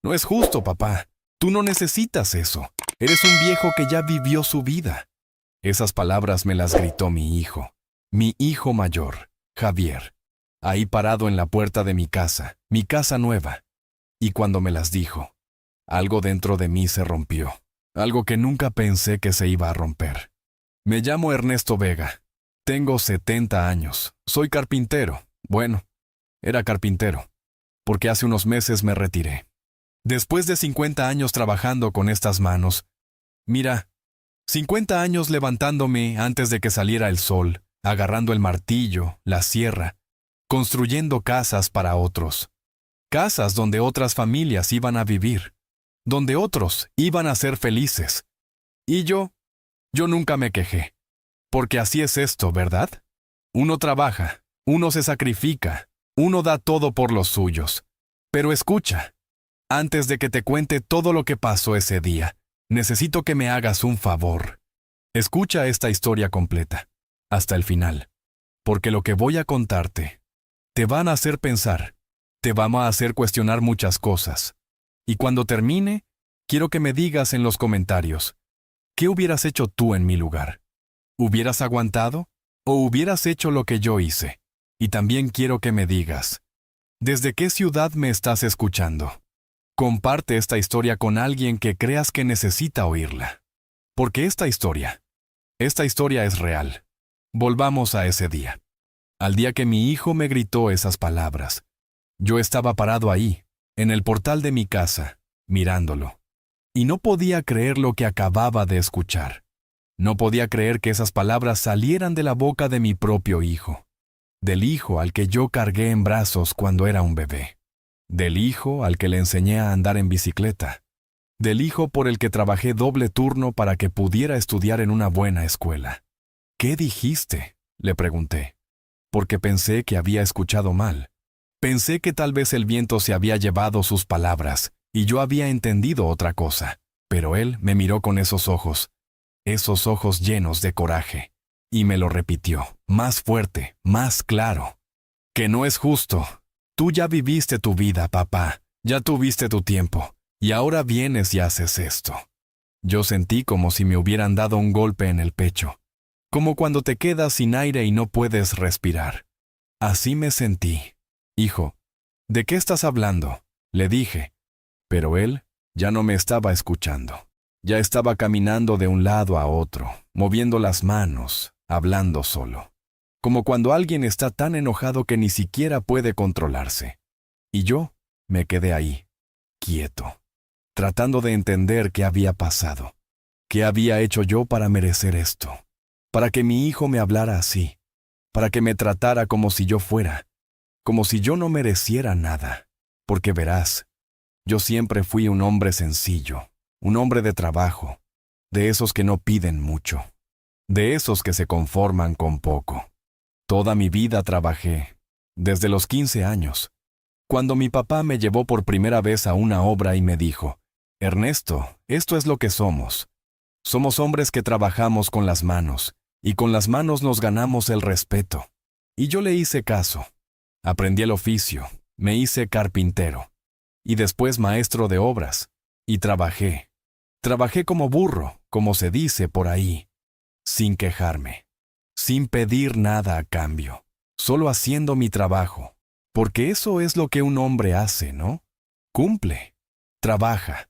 No es justo, papá. Tú no necesitas eso. Eres un viejo que ya vivió su vida. Esas palabras me las gritó mi hijo mayor, Javier, ahí parado en la puerta de mi casa nueva. Y cuando me las dijo, algo dentro de mí se rompió, algo que nunca pensé que se iba a romper. Me llamo Ernesto Vega. Tengo 70 años. Soy carpintero. Bueno, era carpintero, porque hace unos meses me retiré. Después de 50 años trabajando con estas manos, mira, 50 años levantándome antes de que saliera el sol, agarrando el martillo, la sierra, construyendo casas para otros. Casas donde otras familias iban a vivir, donde otros iban a ser felices. Y yo nunca me quejé, porque así es esto, ¿verdad? Uno trabaja, uno se sacrifica, uno da todo por los suyos. Pero escucha, antes de que te cuente todo lo que pasó ese día, necesito que me hagas un favor. Escucha esta historia completa, hasta el final, porque lo que voy a contarte te van a hacer pensar, te van a hacer cuestionar muchas cosas. Y cuando termine, quiero que me digas en los comentarios, ¿qué hubieras hecho tú en mi lugar? ¿Hubieras aguantado o hubieras hecho lo que yo hice? Y también quiero que me digas, ¿desde qué ciudad me estás escuchando? Comparte esta historia con alguien que creas que necesita oírla. Porque esta historia es real. Volvamos a ese día. Al día que mi hijo me gritó esas palabras. Yo estaba parado ahí, en el portal de mi casa, mirándolo. Y no podía creer lo que acababa de escuchar. No podía creer que esas palabras salieran de la boca de mi propio hijo. Del hijo al que yo cargué en brazos cuando era un bebé. Del hijo al que le enseñé a andar en bicicleta. Del hijo por el que trabajé doble turno para que pudiera estudiar en una buena escuela. ¿Qué dijiste?, le pregunté. Porque pensé que había escuchado mal. Pensé que tal vez el viento se había llevado sus palabras y yo había entendido otra cosa. Pero él me miró con esos ojos llenos de coraje, y me lo repitió, más fuerte, más claro. Que no es justo. Tú ya viviste tu vida, papá, ya tuviste tu tiempo, y ahora vienes y haces esto. Yo sentí como si me hubieran dado un golpe en el pecho, como cuando te quedas sin aire y no puedes respirar. Así me sentí. Hijo, ¿de qué estás hablando?, le dije, pero él ya no me estaba escuchando. Ya estaba caminando de un lado a otro, moviendo las manos, hablando solo. Como cuando alguien está tan enojado que ni siquiera puede controlarse. Y yo me quedé ahí, quieto, tratando de entender qué había pasado. ¿Qué había hecho yo para merecer esto? Para que mi hijo me hablara así, para que me tratara como si yo fuera, como si yo no mereciera nada. Porque verás, yo siempre fui un hombre sencillo, un hombre de trabajo, de esos que no piden mucho, de esos que se conforman con poco. Toda mi vida trabajé, desde los 15 años, cuando mi papá me llevó por primera vez a una obra y me dijo, Ernesto, esto es lo que somos. Somos hombres que trabajamos con las manos, y con las manos nos ganamos el respeto. Y yo le hice caso. Aprendí el oficio, me hice carpintero, y después maestro de obras, y trabajé. Trabajé como burro, como se dice por ahí, sin quejarme, sin pedir nada a cambio, solo haciendo mi trabajo, porque eso es lo que un hombre hace, ¿no? Cumple, trabaja,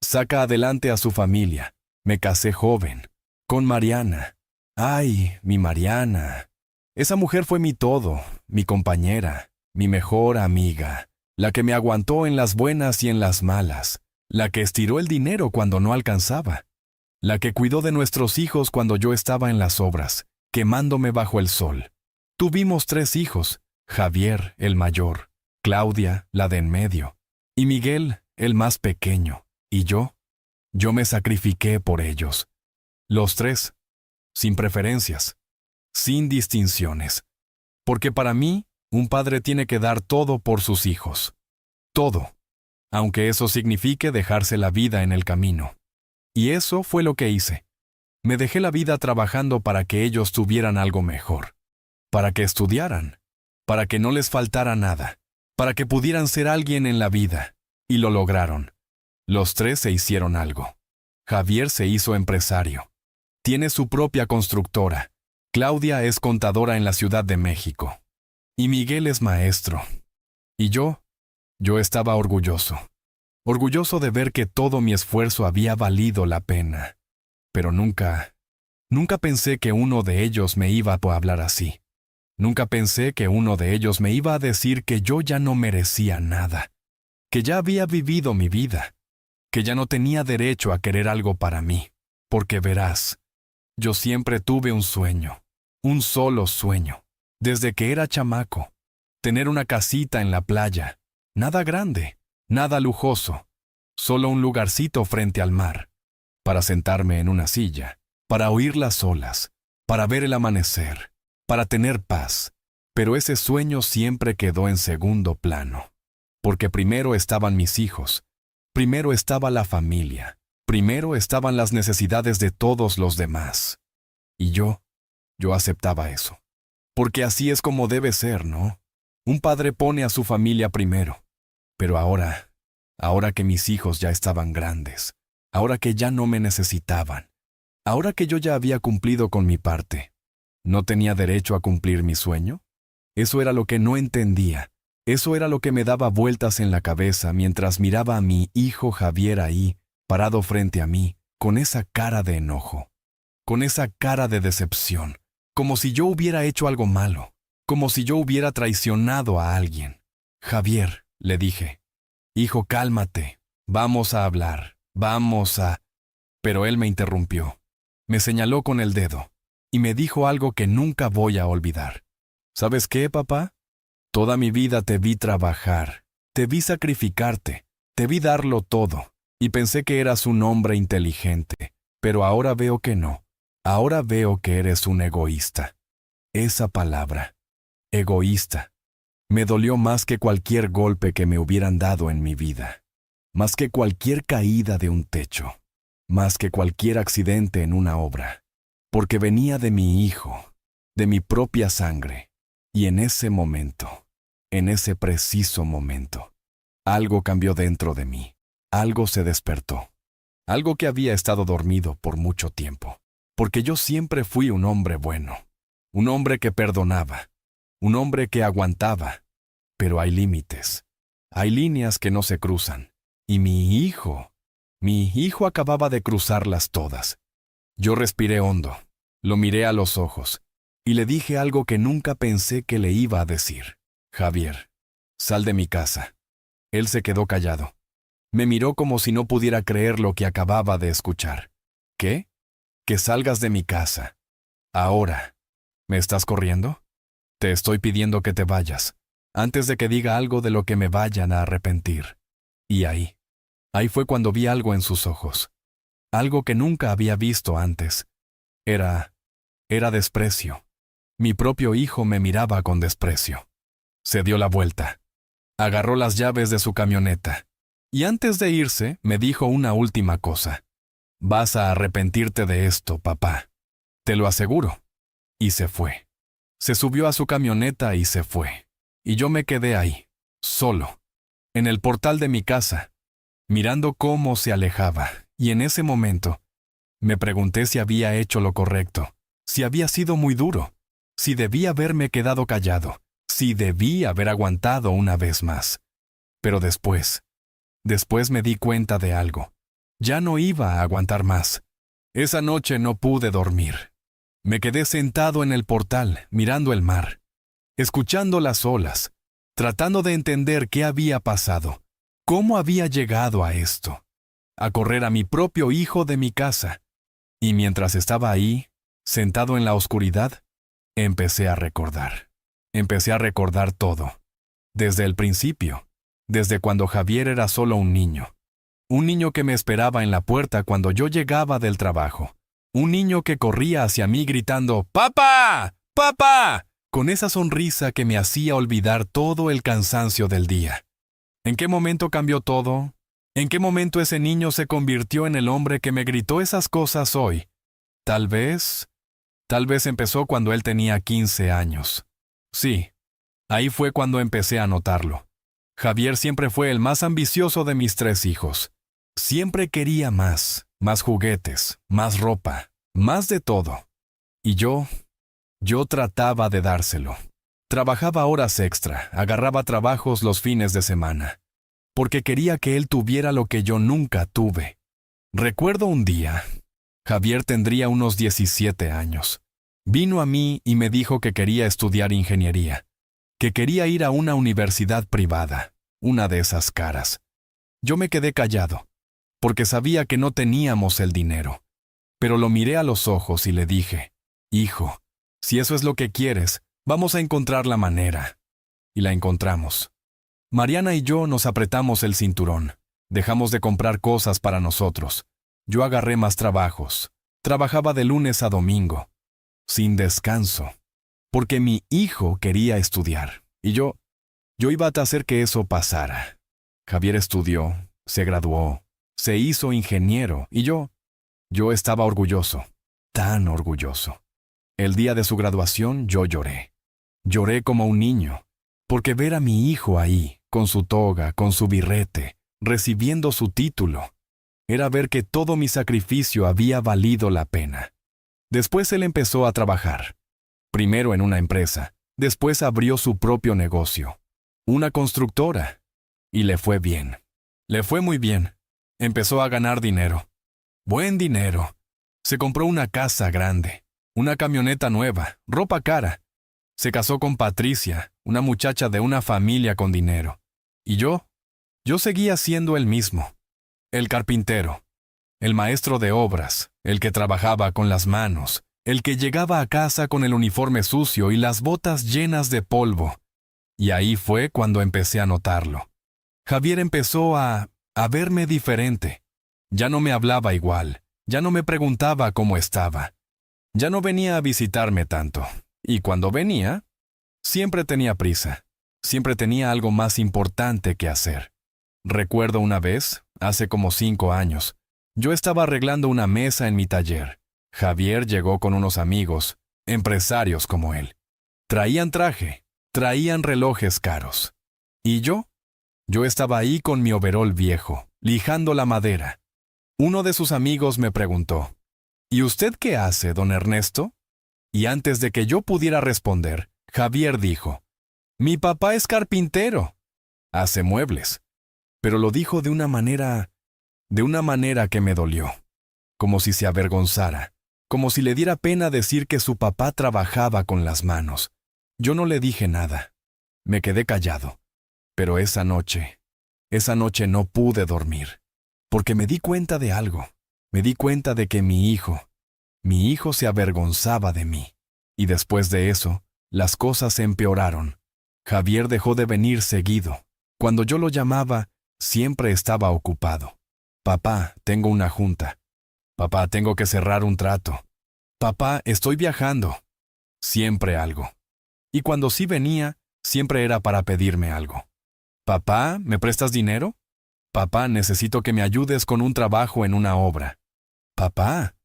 saca adelante a su familia. Me casé joven, con Mariana. Ay, mi Mariana. Esa mujer fue mi todo, mi compañera, mi mejor amiga, la que me aguantó en las buenas y en las malas, la que estiró el dinero cuando no alcanzaba, la que cuidó de nuestros hijos cuando yo estaba en las obras, quemándome bajo el sol. Tuvimos 3 hijos, Javier, el mayor, Claudia, la de en medio, y Miguel, el más pequeño, y yo me sacrifiqué por ellos. Los 3, sin preferencias, sin distinciones, porque para mí, un padre tiene que dar todo por sus hijos. Todo, aunque eso signifique dejarse la vida en el camino. Y eso fue lo que hice. Me dejé la vida trabajando para que ellos tuvieran algo mejor, para que estudiaran, para que no les faltara nada, para que pudieran ser alguien en la vida, y lo lograron. Los tres se hicieron algo. Javier se hizo empresario. Tiene su propia constructora. Claudia es contadora en la Ciudad de México. Y Miguel es maestro. Y yo estaba orgulloso. Orgulloso de ver que todo mi esfuerzo había valido la pena. Pero nunca pensé que uno de ellos me iba a hablar así. Nunca pensé que uno de ellos me iba a decir que yo ya no merecía nada, que ya había vivido mi vida, que ya no tenía derecho a querer algo para mí. Porque verás, yo siempre tuve un sueño, un solo sueño, desde que era chamaco, tener una casita en la playa, nada grande, nada lujoso, solo un lugarcito frente al mar, para sentarme en una silla, para oír las olas, para ver el amanecer, para tener paz. Pero ese sueño siempre quedó en segundo plano, porque primero estaban mis hijos, primero estaba la familia, primero estaban las necesidades de todos los demás. Y yo aceptaba eso. Porque así es como debe ser, ¿no? Un padre pone a su familia primero. Pero ahora que mis hijos ya estaban grandes, ahora que ya no me necesitaban, ahora que yo ya había cumplido con mi parte, ¿no tenía derecho a cumplir mi sueño? Eso era lo que no entendía. Eso era lo que me daba vueltas en la cabeza mientras miraba a mi hijo Javier ahí, parado frente a mí, con esa cara de enojo, con esa cara de decepción, como si yo hubiera hecho algo malo, como si yo hubiera traicionado a alguien. Javier, le dije, hijo, cálmate, vamos a hablar, vamos a... Pero él me interrumpió, me señaló con el dedo, y me dijo algo que nunca voy a olvidar. ¿Sabes qué, papá? Toda mi vida te vi trabajar, te vi sacrificarte, te vi darlo todo, y pensé que eras un hombre inteligente, pero ahora veo que no. Ahora veo que eres un egoísta. Esa palabra, egoísta, me dolió más que cualquier golpe que me hubieran dado en mi vida, más que cualquier caída de un techo, más que cualquier accidente en una obra, porque venía de mi hijo, de mi propia sangre, y en ese momento, en ese preciso momento, algo cambió dentro de mí, algo se despertó, algo que había estado dormido por mucho tiempo. Porque yo siempre fui un hombre bueno, un hombre que perdonaba, un hombre que aguantaba. Pero hay límites, hay líneas que no se cruzan. Y mi hijo acababa de cruzarlas todas. Yo respiré hondo, lo miré a los ojos, y le dije algo que nunca pensé que le iba a decir. Javier, sal de mi casa. Él se quedó callado. Me miró como si no pudiera creer lo que acababa de escuchar. ¿Qué? Que salgas de mi casa. Ahora. ¿Me estás corriendo? Te estoy pidiendo que te vayas, antes de que diga algo de lo que me vayan a arrepentir. Y ahí fue cuando vi algo en sus ojos. Algo que nunca había visto antes. Era desprecio. Mi propio hijo me miraba con desprecio. Se dio la vuelta. Agarró las llaves de su camioneta. Y antes de irse, me dijo una última cosa. Vas a arrepentirte de esto, papá. Te lo aseguro. Y se fue. Se subió a su camioneta y se fue. Y yo me quedé ahí, solo, en el portal de mi casa, mirando cómo se alejaba. Y en ese momento, me pregunté si había hecho lo correcto, si había sido muy duro, si debía haberme quedado callado, si debía haber aguantado una vez más. Pero después me di cuenta de algo. Ya no iba a aguantar más. Esa noche no pude dormir. Me quedé sentado en el portal, mirando el mar, escuchando las olas, tratando de entender qué había pasado, cómo había llegado a esto, a correr a mi propio hijo de mi casa. Y mientras estaba ahí, sentado en la oscuridad, empecé a recordar. Empecé a recordar todo, desde el principio, desde cuando Javier era solo un niño que me esperaba en la puerta cuando yo llegaba del trabajo, un niño que corría hacia mí gritando ¡Papá! ¡Papá!, con esa sonrisa que me hacía olvidar todo el cansancio del día. ¿En qué momento cambió todo? ¿En qué momento ese niño se convirtió en el hombre que me gritó esas cosas hoy? Tal vez empezó cuando él tenía 15 años. Sí, ahí fue cuando empecé a notarlo. Javier siempre fue el más ambicioso de mis 3 hijos. Siempre quería más, más juguetes, más ropa, más de todo. Y yo trataba de dárselo. Trabajaba horas extra, agarraba trabajos los fines de semana, porque quería que él tuviera lo que yo nunca tuve. Recuerdo un día, Javier tendría unos 17 años. Vino a mí y me dijo que quería estudiar ingeniería, que quería ir a una universidad privada, una de esas caras. Yo me quedé callado, porque sabía que no teníamos el dinero. Pero lo miré a los ojos y le dije, hijo, si eso es lo que quieres, vamos a encontrar la manera. Y la encontramos. Mariana y yo nos apretamos el cinturón. Dejamos de comprar cosas para nosotros. Yo agarré más trabajos. Trabajaba de lunes a domingo, sin descanso, porque mi hijo quería estudiar. Y yo iba a hacer que eso pasara. Javier estudió, se graduó, se hizo ingeniero y yo estaba orgulloso, tan orgulloso. El día de su graduación yo lloré. Lloré como un niño, porque ver a mi hijo ahí, con su toga, con su birrete, recibiendo su título, era ver que todo mi sacrificio había valido la pena. Después él empezó a trabajar. Primero en una empresa, después abrió su propio negocio, una constructora, y le fue bien. Le fue muy bien. Empezó a ganar dinero. Buen dinero. Se compró una casa grande, una camioneta nueva, ropa cara. Se casó con Patricia, una muchacha de una familia con dinero. Y yo seguía siendo el mismo. El carpintero, el maestro de obras, el que trabajaba con las manos, el que llegaba a casa con el uniforme sucio y las botas llenas de polvo. Y ahí fue cuando empecé a notarlo. Javier empezó a verme diferente. Ya no me hablaba igual, ya no me preguntaba cómo estaba. Ya no venía a visitarme tanto. Y cuando venía, siempre tenía prisa. Siempre tenía algo más importante que hacer. Recuerdo una vez, hace como 5 años, yo estaba arreglando una mesa en mi taller. Javier llegó con unos amigos, empresarios como él. Traían traje, traían relojes caros. Y yo estaba ahí con mi overol viejo, lijando la madera. Uno de sus amigos me preguntó, ¿y usted qué hace, don Ernesto? Y antes de que yo pudiera responder, Javier dijo, mi papá es carpintero. Hace muebles. Pero lo dijo de una manera que me dolió. Como si se avergonzara. Como si le diera pena decir que su papá trabajaba con las manos. Yo no le dije nada. Me quedé callado. Pero esa noche no pude dormir. Porque me di cuenta de algo. Me di cuenta de que mi hijo se avergonzaba de mí. Y después de eso, las cosas se empeoraron. Javier dejó de venir seguido. Cuando yo lo llamaba, siempre estaba ocupado. Papá, tengo una junta. Papá, tengo que cerrar un trato. Papá, estoy viajando. Siempre algo. Y cuando sí venía, siempre era para pedirme algo. Papá, ¿me prestas dinero? Papá, necesito que me ayudes con un trabajo en una obra. Papá,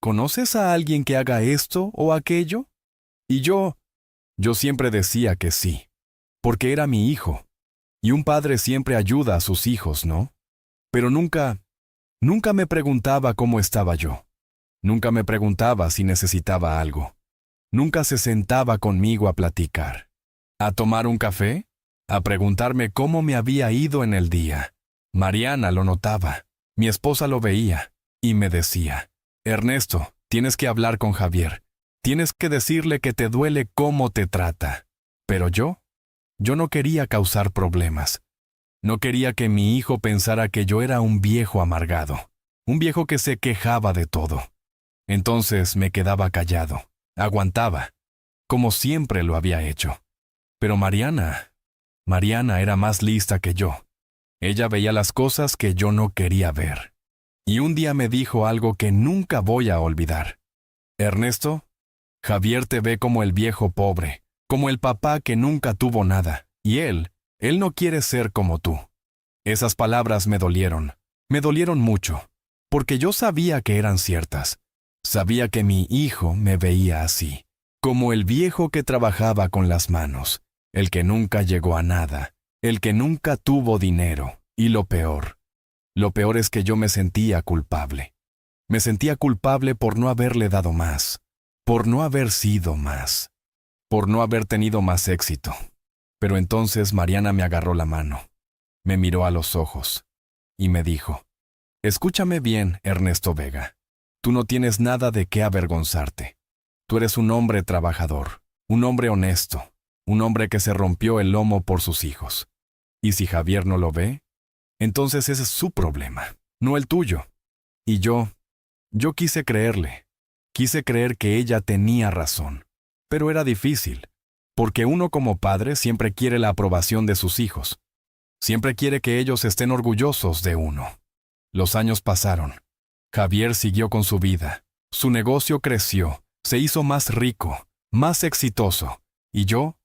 ¿conoces a alguien que haga esto o aquello? Y yo siempre decía que sí, porque era mi hijo. Y un padre siempre ayuda a sus hijos, ¿no? Pero nunca me preguntaba cómo estaba yo. Nunca me preguntaba si necesitaba algo. Nunca se sentaba conmigo a platicar. ¿A tomar un café? A preguntarme cómo me había ido en el día. Mariana lo notaba. Mi esposa lo veía. Y me decía, Ernesto, tienes que hablar con Javier. Tienes que decirle que te duele cómo te trata. Pero yo no quería causar problemas. No quería que mi hijo pensara que yo era un viejo amargado, un viejo que se quejaba de todo. Entonces me quedaba callado, aguantaba, como siempre lo había hecho. Pero Mariana era más lista que yo. Ella veía las cosas que yo no quería ver. Y un día me dijo algo que nunca voy a olvidar. Ernesto, Javier te ve como el viejo pobre, como el papá que nunca tuvo nada, y él no quiere ser como tú. Esas palabras me dolieron mucho, porque yo sabía que eran ciertas. Sabía que mi hijo me veía así, como el viejo que trabajaba con las manos, el que nunca llegó a nada, el que nunca tuvo dinero, y lo peor, Lo peor es que yo me sentía culpable. Me sentía culpable por no haberle dado más, por no haber sido más, por no haber tenido más éxito. Pero entonces Mariana me agarró la mano, me miró a los ojos y me dijo: escúchame bien, Ernesto Vega. Tú no tienes nada de qué avergonzarte. Tú eres un hombre trabajador, un hombre honesto, un hombre que se rompió el lomo por sus hijos. Y si Javier no lo ve, entonces ese es su problema, no el tuyo. Y yo quise creerle. Quise creer que ella tenía razón. Pero era difícil, porque uno como padre siempre quiere la aprobación de sus hijos. Siempre quiere que ellos estén orgullosos de uno. Los años pasaron. Javier siguió con su vida. Su negocio creció, se hizo más rico, más exitoso. Y yo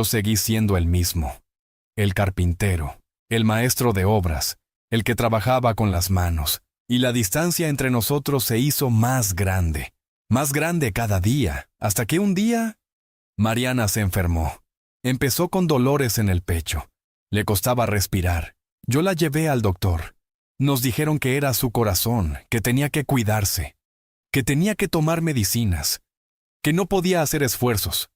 seguí siendo el mismo. El carpintero, el maestro de obras, el que trabajaba con las manos. Y la distancia entre nosotros se hizo más grande cada día, hasta que un día Mariana se enfermó. Empezó con dolores en el pecho. Le costaba respirar. Yo la llevé al doctor. Nos dijeron que era su corazón, que tenía que cuidarse, que tenía que tomar medicinas, que no podía hacer esfuerzos.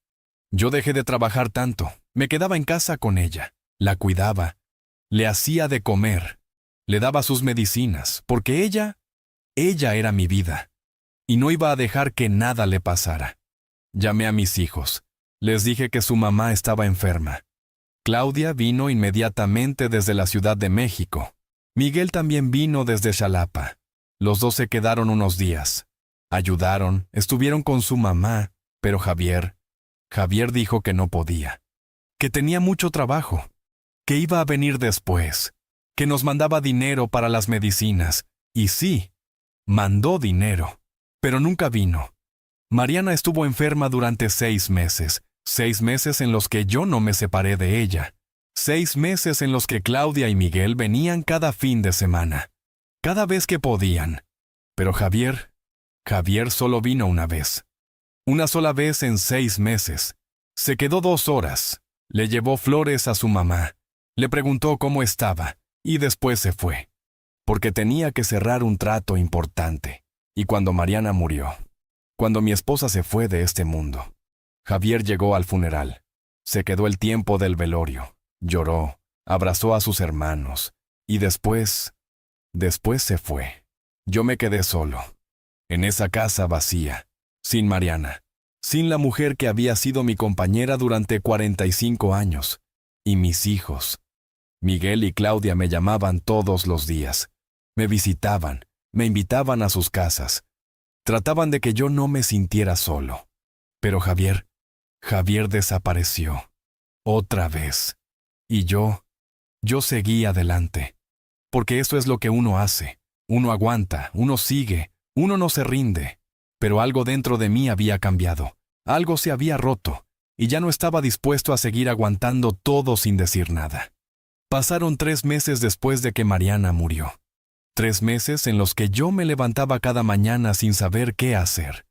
Yo dejé de trabajar tanto, me quedaba en casa con ella, la cuidaba, le hacía de comer, le daba sus medicinas, porque ella era mi vida, y no iba a dejar que nada le pasara. Llamé a mis hijos, les dije que su mamá estaba enferma. Claudia vino inmediatamente desde la Ciudad de México. Miguel también vino desde Xalapa. Los dos se quedaron unos días. Ayudaron, estuvieron con su mamá, pero Javier dijo que no podía, que tenía mucho trabajo, que iba a venir después, que nos mandaba dinero para las medicinas. Y sí, mandó dinero, pero nunca vino. Mariana estuvo enferma durante 6 meses, 6 meses en los que yo no me separé de ella. 6 meses en los que Claudia y Miguel venían cada fin de semana, cada vez que podían. Pero Javier solo vino una vez. Una sola vez en 6 meses. Se quedó 2 horas, le llevó flores a su mamá, le preguntó cómo estaba, y después se fue, porque tenía que cerrar un trato importante. Y cuando Mariana murió, cuando mi esposa se fue de este mundo, Javier llegó al funeral, se quedó el tiempo del velorio. Lloró, abrazó a sus hermanos, y después se fue. Yo me quedé solo, en esa casa vacía, sin Mariana, sin la mujer que había sido mi compañera durante 45 años, y mis hijos. Miguel y Claudia me llamaban todos los días, me visitaban, me invitaban a sus casas, trataban de que yo no me sintiera solo. Pero Javier desapareció, otra vez. Y yo seguí adelante, porque eso es lo que uno hace. Uno aguanta, uno sigue, uno no se rinde. Pero algo dentro de mí había cambiado, algo se había roto, y ya no estaba dispuesto a seguir aguantando todo sin decir nada. Pasaron 3 meses después de que Mariana murió. 3 meses en los que yo me levantaba cada mañana sin saber qué hacer,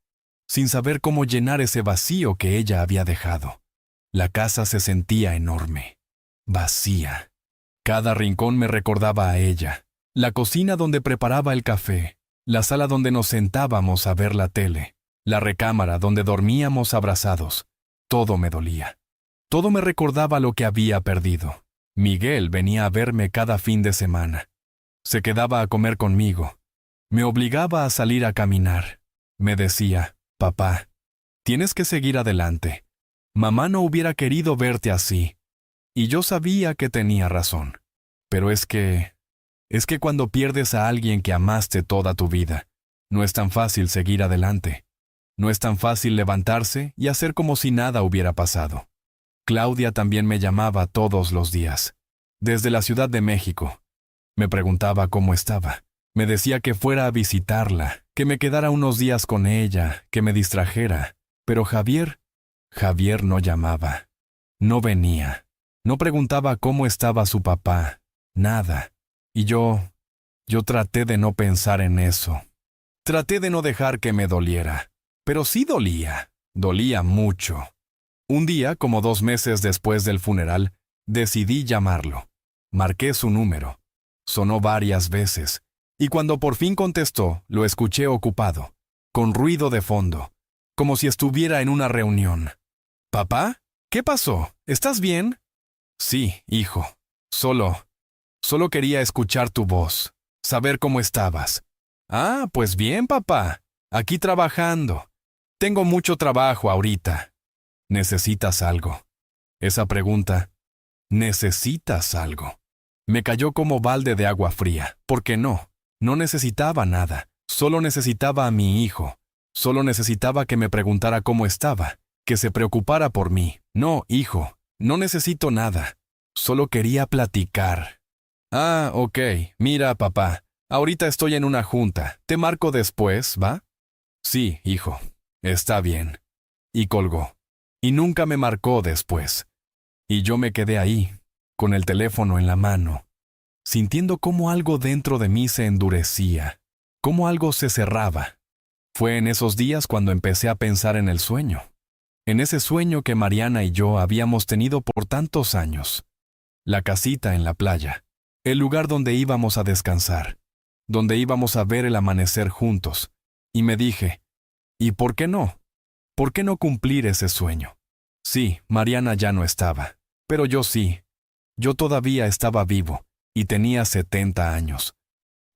sin saber cómo llenar ese vacío que ella había dejado. La casa se sentía enorme. Vacía. Cada rincón me recordaba a ella. La cocina donde preparaba el café, la sala donde nos sentábamos a ver la tele, la recámara donde dormíamos abrazados. Todo me dolía. Todo me recordaba lo que había perdido. Miguel venía a verme cada fin de semana. Se quedaba a comer conmigo. Me obligaba a salir a caminar. Me decía: papá, tienes que seguir adelante. Mamá no hubiera querido verte así. Y yo sabía que tenía razón. Pero es que cuando pierdes a alguien que amaste toda tu vida, no es tan fácil seguir adelante. No es tan fácil levantarse y hacer como si nada hubiera pasado. Claudia también me llamaba todos los días, desde la Ciudad de México. Me preguntaba cómo estaba. Me decía que fuera a visitarla, que me quedara unos días con ella, que me distrajera. Pero Javier no llamaba. No venía. No preguntaba cómo estaba su papá, nada. Y yo traté de no pensar en eso. Traté de no dejar que me doliera. Pero sí dolía mucho. Un día, como 2 meses después del funeral, decidí llamarlo. Marqué su número. Sonó varias veces, y cuando por fin contestó, lo escuché ocupado, con ruido de fondo, como si estuviera en una reunión. ¿Papá? ¿Qué pasó? ¿Estás bien? Sí, hijo. Solo quería escuchar tu voz, saber cómo estabas. Ah, pues bien, papá. Aquí trabajando. Tengo mucho trabajo ahorita. ¿Necesitas algo? Esa pregunta, ¿necesitas algo? Me cayó como balde de agua fría. ¿Por qué no? No necesitaba nada. Solo necesitaba a mi hijo. Solo necesitaba que me preguntara cómo estaba, que se preocupara por mí. No, hijo, no necesito nada. Solo quería platicar. Ah, ok. Mira, papá, ahorita estoy en una junta. Te marco después, ¿va? Sí, hijo. Está bien. Y colgó. Y nunca me marcó después. Y yo me quedé ahí, con el teléfono en la mano, sintiendo cómo algo dentro de mí se endurecía, cómo algo se cerraba. Fue en esos días cuando empecé a pensar en el sueño, en ese sueño que Mariana y yo habíamos tenido por tantos años. La casita en la playa, el lugar donde íbamos a descansar, donde íbamos a ver el amanecer juntos. Y me dije, ¿y por qué no? ¿Por qué no cumplir ese sueño? Sí, Mariana ya no estaba, pero yo sí. Yo todavía estaba vivo, y tenía 70 años.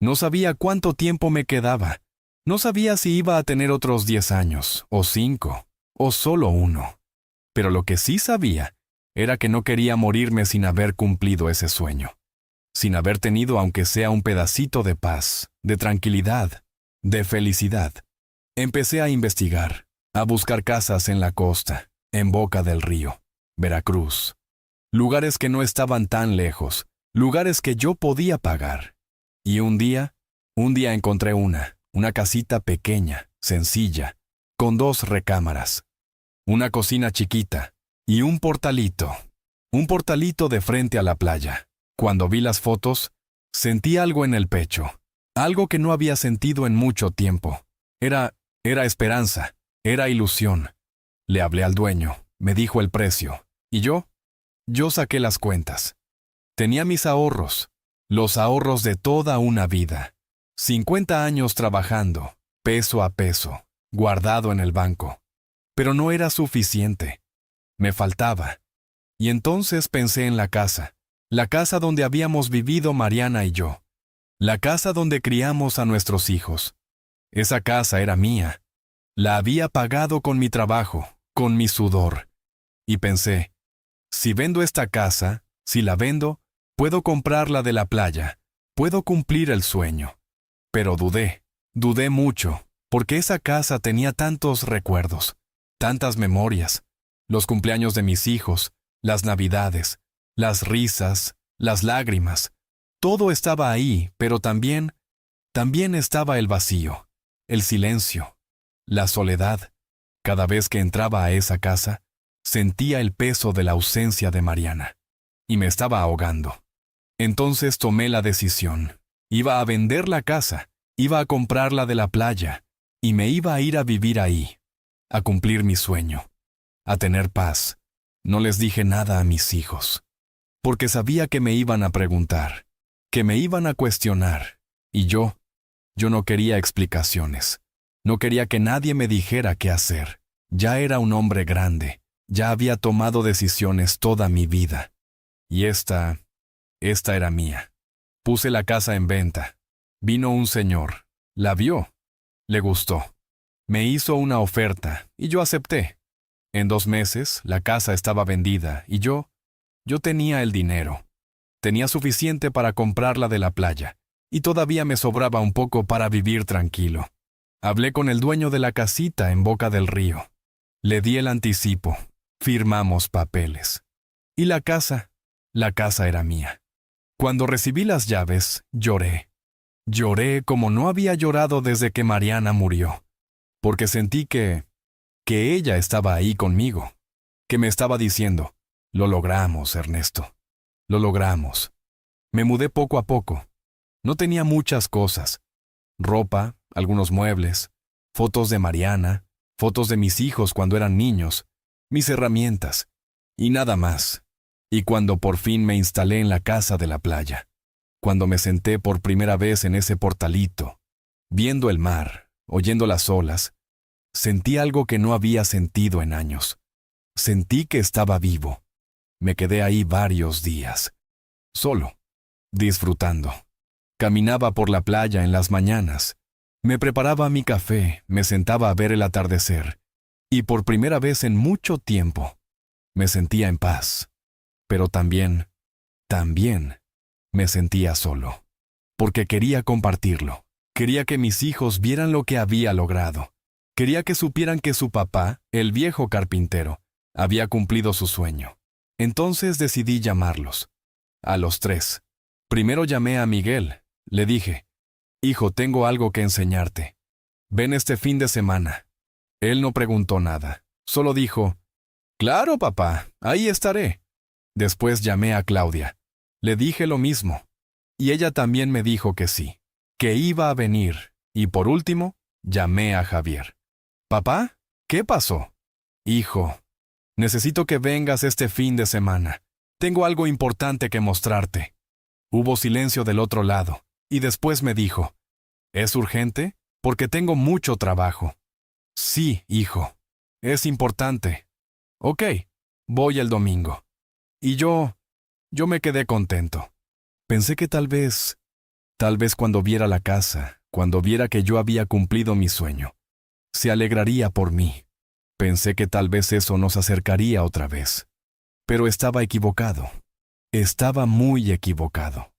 No sabía cuánto tiempo me quedaba. No sabía si iba a tener otros 10 años, o 5, o solo 1. Pero lo que sí sabía era que no quería morirme sin haber cumplido ese sueño, sin haber tenido aunque sea un pedacito de paz, de tranquilidad, de felicidad. Empecé a investigar, a buscar casas en la costa, en Boca del Río, Veracruz. Lugares que no estaban tan lejos, lugares que yo podía pagar. Y un día encontré una casita pequeña, sencilla, con 2 recámaras, una cocina chiquita y un portalito de frente a la playa. Cuando vi las fotos, sentí algo en el pecho, algo que no había sentido en mucho tiempo. Era esperanza, era ilusión. Le hablé al dueño, me dijo el precio, y yo saqué las cuentas. Tenía mis ahorros, los ahorros de toda una vida. 50 años trabajando, peso a peso, guardado en el banco. Pero no era suficiente. Me faltaba. Y entonces pensé en la casa donde habíamos vivido Mariana y yo, la casa donde criamos a nuestros hijos. Esa casa era mía. La había pagado con mi trabajo, con mi sudor. Y pensé, si vendo esta casa, si la vendo, puedo comprarla de la playa, puedo cumplir el sueño. Pero dudé mucho, porque esa casa tenía tantos recuerdos, tantas memorias, los cumpleaños de mis hijos, las navidades, las risas, las lágrimas. Todo estaba ahí, pero también estaba el vacío, el silencio, la soledad. Cada vez que entraba a esa casa, sentía el peso de la ausencia de Mariana, y me estaba ahogando. Entonces tomé la decisión. Iba a vender la casa, iba a comprarla de la playa, y me iba a ir a vivir ahí, a cumplir mi sueño, a tener paz. No les dije nada a mis hijos, porque sabía que me iban a preguntar, que me iban a cuestionar, y yo no quería explicaciones. No quería que nadie me dijera qué hacer. Ya era un hombre grande, ya había tomado decisiones toda mi vida. Y esta era mía. Puse la casa en venta. Vino un señor, la vio, le gustó. Me hizo una oferta, y yo acepté. En 2 meses, la casa estaba vendida, y yo tenía el dinero. Tenía suficiente para comprarla de la playa, y todavía me sobraba un poco para vivir tranquilo. Hablé con el dueño de la casita en Boca del Río. Le di el anticipo. Firmamos papeles. Y la casa era mía. Cuando recibí las llaves, lloré. Lloré como no había llorado desde que Mariana murió, porque sentí que ella estaba ahí conmigo, que me estaba diciendo, lo logramos, Ernesto, lo logramos. Me mudé poco a poco. No tenía muchas cosas. Ropa, algunos muebles, fotos de Mariana, fotos de mis hijos cuando eran niños, mis herramientas, y nada más. Y cuando por fin me instalé en la casa de la playa, Cuando me senté por primera vez en ese portalito, viendo el mar, oyendo las olas, sentí algo que no había sentido en años. Sentí que estaba vivo. Me quedé ahí varios días, solo, disfrutando. Caminaba por la playa en las mañanas, me preparaba mi café, me sentaba a ver el atardecer, y por primera vez en mucho tiempo, me sentía en paz. Pero también me sentía solo, porque quería compartirlo. Quería que mis hijos vieran lo que había logrado. Quería que supieran que su papá, el viejo carpintero, había cumplido su sueño. Entonces decidí llamarlos, a los tres. Primero llamé a Miguel. Le dije, «Hijo, tengo algo que enseñarte. Ven este fin de semana». Él no preguntó nada, solo dijo, «Claro, papá, ahí estaré». Después llamé a Claudia. Le dije lo mismo, y ella también me dijo que sí, que iba a venir, y por último, llamé a Javier. «Papá, ¿qué pasó?» «Hijo, necesito que vengas este fin de semana. Tengo algo importante que mostrarte». Hubo silencio del otro lado, y después me dijo, «¿Es urgente? Porque tengo mucho trabajo». «Sí, hijo, es importante». «Ok, voy el domingo». Y yo me quedé contento. Pensé que tal vez cuando viera la casa, cuando viera que yo había cumplido mi sueño, se alegraría por mí. Pensé que tal vez eso nos acercaría otra vez. Pero estaba equivocado. Estaba muy equivocado.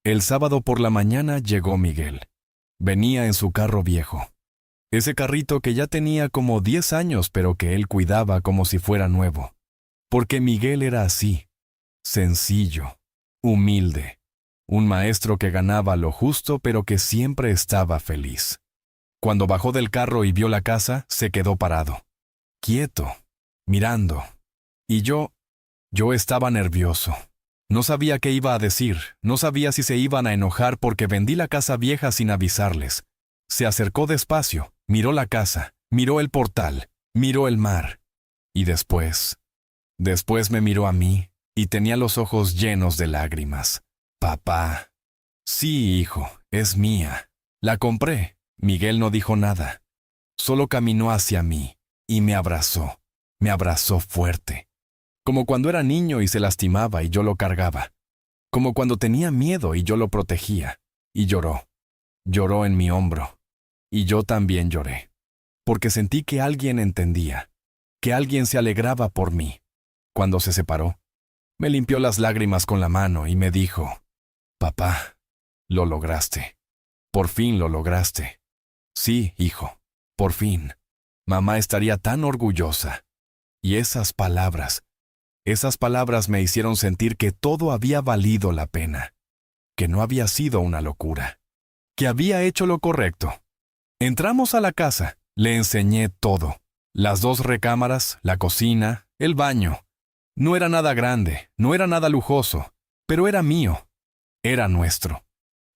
El sábado por la mañana llegó Miguel. Venía en su carro viejo. Ese carrito que ya tenía como 10 años, pero que él cuidaba como si fuera nuevo. Porque Miguel era así, sencillo, humilde, un maestro que ganaba lo justo, pero que siempre estaba feliz. Cuando bajó del carro y vio la casa, se quedó parado, quieto, mirando. Y yo estaba nervioso. No sabía qué iba a decir, no sabía si se iban a enojar porque vendí la casa vieja sin avisarles. Se acercó despacio, miró la casa, miró el portal, miró el mar. Y después me miró a mí y tenía los ojos llenos de lágrimas. «Papá». «Sí, hijo, es mía. La compré». Miguel no dijo nada. Solo caminó hacia mí y me abrazó fuerte. Como cuando era niño y se lastimaba y yo lo cargaba. Como cuando tenía miedo y yo lo protegía. Y lloró. Lloró en mi hombro. Y yo también lloré. Porque sentí que alguien entendía. Que alguien se alegraba por mí. Cuando se separó, me limpió las lágrimas con la mano y me dijo, «Papá, lo lograste. Por fin lo lograste». «Sí, hijo, por fin. Mamá estaría tan orgullosa». Y esas palabras me hicieron sentir que todo había valido la pena, que no había sido una locura, que había hecho lo correcto. Entramos a la casa, le enseñé todo, las 2 recámaras, la cocina, el baño. No era nada grande, no era nada lujoso, pero era mío, era nuestro.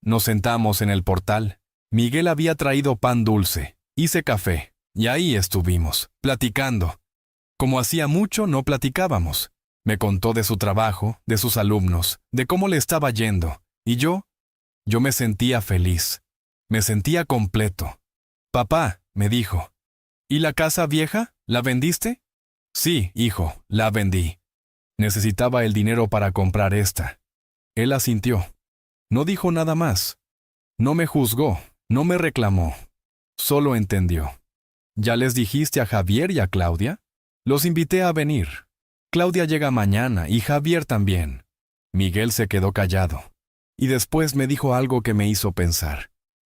Nos sentamos en el portal. Miguel había traído pan dulce, hice café, y ahí estuvimos, platicando. Como hacía mucho no platicábamos. Me contó de su trabajo, de sus alumnos, de cómo le estaba yendo, y yo me sentía feliz, me sentía completo. «Papá», me dijo, «¿y la casa vieja? ¿La vendiste?» «Sí, hijo, la vendí. Necesitaba el dinero para comprar esta». Él asintió. No dijo nada más. No me juzgó, no me reclamó. Solo entendió. «¿Ya les dijiste a Javier y a Claudia?» «Los invité a venir. Claudia llega mañana y Javier también». Miguel se quedó callado. Y después me dijo algo que me hizo pensar.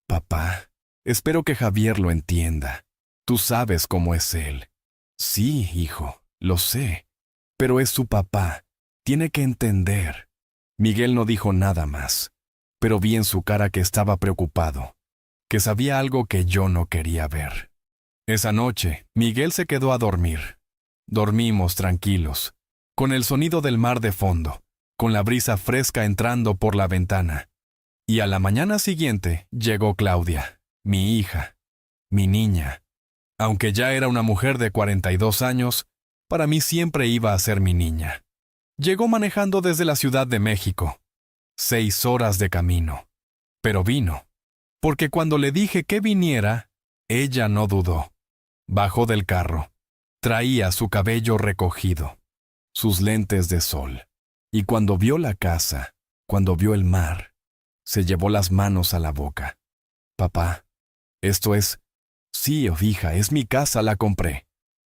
«Papá, espero que Javier lo entienda. Tú sabes cómo es él». «Sí, hijo, lo sé. Pero es su papá. Tiene que entender». Miguel no dijo nada más, pero vi en su cara que estaba preocupado, que sabía algo que yo no quería ver. Esa noche, Miguel se quedó a dormir. Dormimos tranquilos, con el sonido del mar de fondo, con la brisa fresca entrando por la ventana. Y a la mañana siguiente llegó Claudia, mi hija, mi niña. Aunque ya era una mujer de 42 años, para mí siempre iba a ser mi niña. Llegó manejando desde la Ciudad de México. 6 horas de camino. Pero vino. Porque cuando le dije que viniera, ella no dudó. Bajó del carro. Traía su cabello recogido, sus lentes de sol. Y cuando vio la casa, cuando vio el mar, se llevó las manos a la boca. Papá, esto es... Sí, hija, es mi casa, la compré.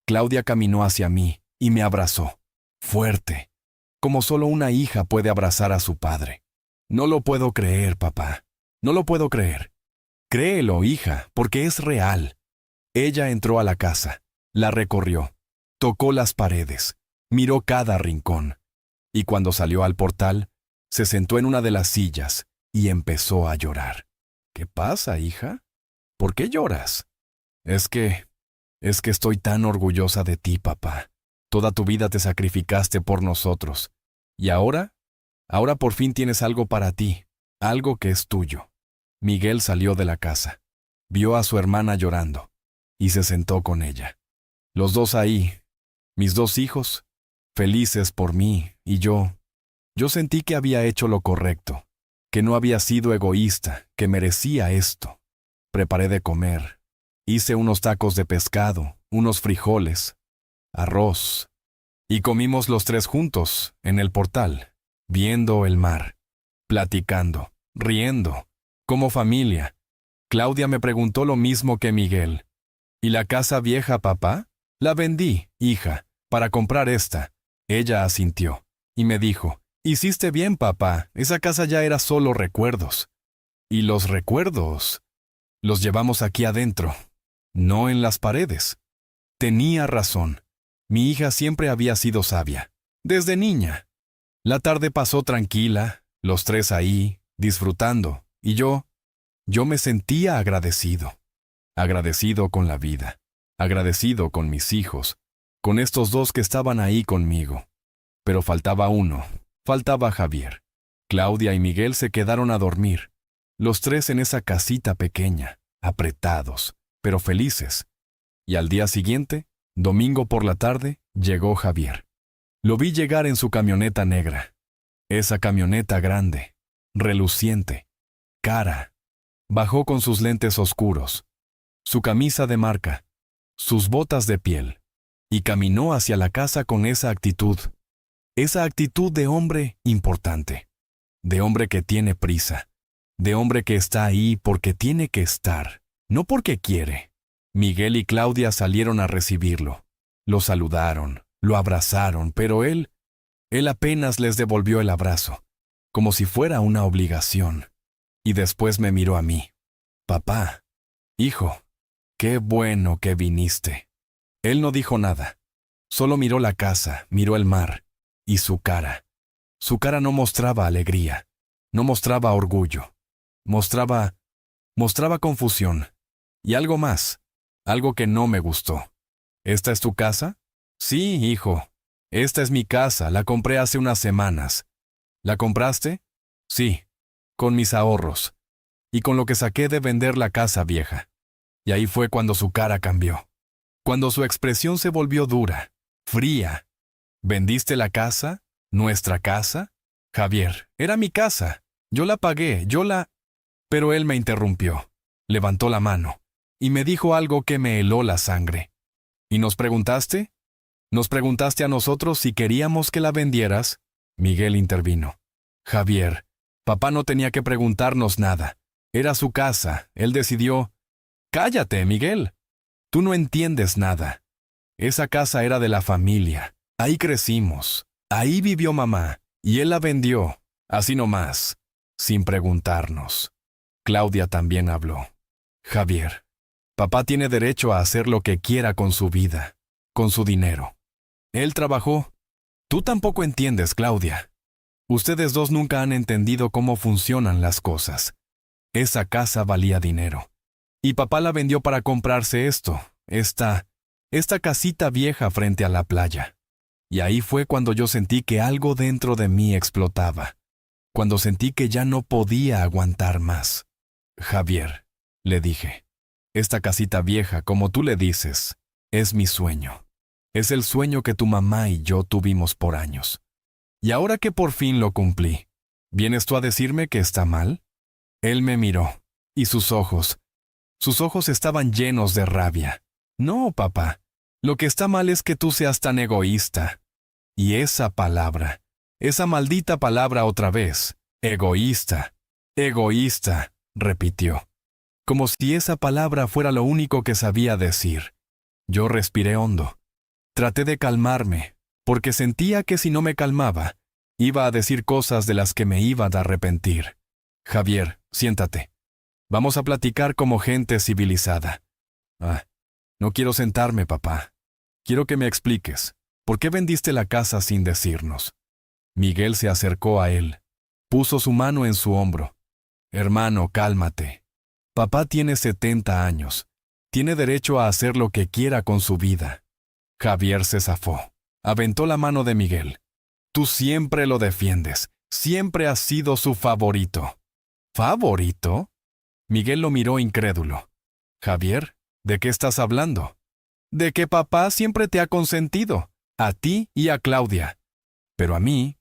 Claudia caminó hacia mí y me abrazó, fuerte, como solo una hija puede abrazar a su padre. No lo puedo creer, papá. No lo puedo creer. Créelo, hija, porque es real. Ella entró a la casa, la recorrió, tocó las paredes, miró cada rincón, y cuando salió al portal, se sentó en una de las sillas y empezó a llorar. ¿Qué pasa, hija? ¿Por qué lloras? Es que estoy tan orgullosa de ti, papá. Toda tu vida te sacrificaste por nosotros. Y ahora por fin tienes algo para ti, algo que es tuyo. Miguel salió de la casa, vio a su hermana llorando, y se sentó con ella. Los dos ahí, mis 2 hijos, felices por mí, y yo sentí que había hecho lo correcto, que no había sido egoísta, que merecía esto. Preparé de comer. Hice unos tacos de pescado, unos frijoles, arroz, y comimos los 3 juntos, en el portal, viendo el mar, platicando, riendo, como familia. Claudia me preguntó lo mismo que Miguel. ¿Y la casa vieja, papá? La vendí, hija, para comprar esta. Ella asintió, y me dijo, hiciste bien, papá, esa casa ya era solo recuerdos. Y los recuerdos los llevamos aquí adentro, no en las paredes. Tenía razón. Mi hija siempre había sido sabia, desde niña. La tarde pasó tranquila, los 3 ahí, disfrutando, y yo me sentía agradecido. Agradecido con la vida, agradecido con mis hijos, con estos 2 que estaban ahí conmigo. Pero faltaba uno, faltaba Javier. Claudia y Miguel se quedaron a dormir, los 3 en esa casita pequeña, apretados, pero felices. Y al día siguiente, domingo por la tarde, llegó Javier. Lo vi llegar en su camioneta negra. Esa camioneta grande, reluciente, cara. Bajó con sus lentes oscuros, su camisa de marca, sus botas de piel, y caminó hacia la casa con esa actitud de hombre importante, de hombre que tiene prisa, de hombre que está ahí porque tiene que estar, no porque quiere. Miguel y Claudia salieron a recibirlo. Lo saludaron, lo abrazaron, pero él apenas les devolvió el abrazo, como si fuera una obligación. Y después me miró a mí. Papá, hijo, qué bueno que viniste. Él no dijo nada, solo miró la casa, miró el mar, y su cara. Su cara no mostraba alegría, no mostraba orgullo, mostraba confusión, y algo más. Algo que no me gustó. ¿Esta es tu casa? Sí, hijo. Esta es mi casa, la compré hace unas semanas. ¿La compraste? Sí, con mis ahorros. Y con lo que saqué de vender la casa vieja. Y ahí fue cuando su cara cambió. Cuando su expresión se volvió dura, fría. ¿Vendiste la casa? ¿Nuestra casa? Javier, era mi casa. Yo la pagué, Pero él me interrumpió. Levantó la mano. Y me dijo algo que me heló la sangre. ¿Y nos preguntaste? ¿Nos preguntaste a nosotros si queríamos que la vendieras? Miguel intervino. Javier, papá no tenía que preguntarnos nada. Era su casa, él decidió. Cállate, Miguel. Tú no entiendes nada. Esa casa era de la familia. Ahí crecimos. Ahí vivió mamá. Y él la vendió, así nomás, sin preguntarnos. Claudia también habló. Javier, papá tiene derecho a hacer lo que quiera con su vida, con su dinero. Él trabajó. Tú tampoco entiendes, Claudia. Ustedes 2 nunca han entendido cómo funcionan las cosas. Esa casa valía dinero. Y papá la vendió para comprarse esta casita vieja frente a la playa. Y ahí fue cuando yo sentí que algo dentro de mí explotaba. Cuando sentí que ya no podía aguantar más. Javier, le dije, esta casita vieja, como tú le dices, es mi sueño. Es el sueño que tu mamá y yo tuvimos por años. Y ahora que por fin lo cumplí, ¿Vienes tú a decirme que está mal? Él me miró, y sus ojos estaban llenos de rabia. No, papá, lo que está mal es que tú seas tan egoísta. Y esa palabra, esa maldita palabra otra vez, egoísta, egoísta, repitió, como si esa palabra fuera lo único que sabía decir. Yo respiré hondo. Traté de calmarme, porque sentía que si no me calmaba, iba a decir cosas de las que me iba a arrepentir. Javier, siéntate. Vamos a platicar como gente civilizada. No quiero sentarme, papá. Quiero que me expliques. ¿Por qué vendiste la casa sin decirnos? Miguel se acercó a él. Puso su mano en su hombro. Hermano, cálmate. Papá tiene 70 años. Tiene derecho a hacer lo que quiera con su vida. Javier se zafó. Aventó la mano de Miguel. Tú siempre lo defiendes. Siempre has sido su favorito. ¿Favorito? Miguel lo miró incrédulo. Javier, ¿de qué estás hablando? De que papá siempre te ha consentido, a ti y a Claudia. Pero a mí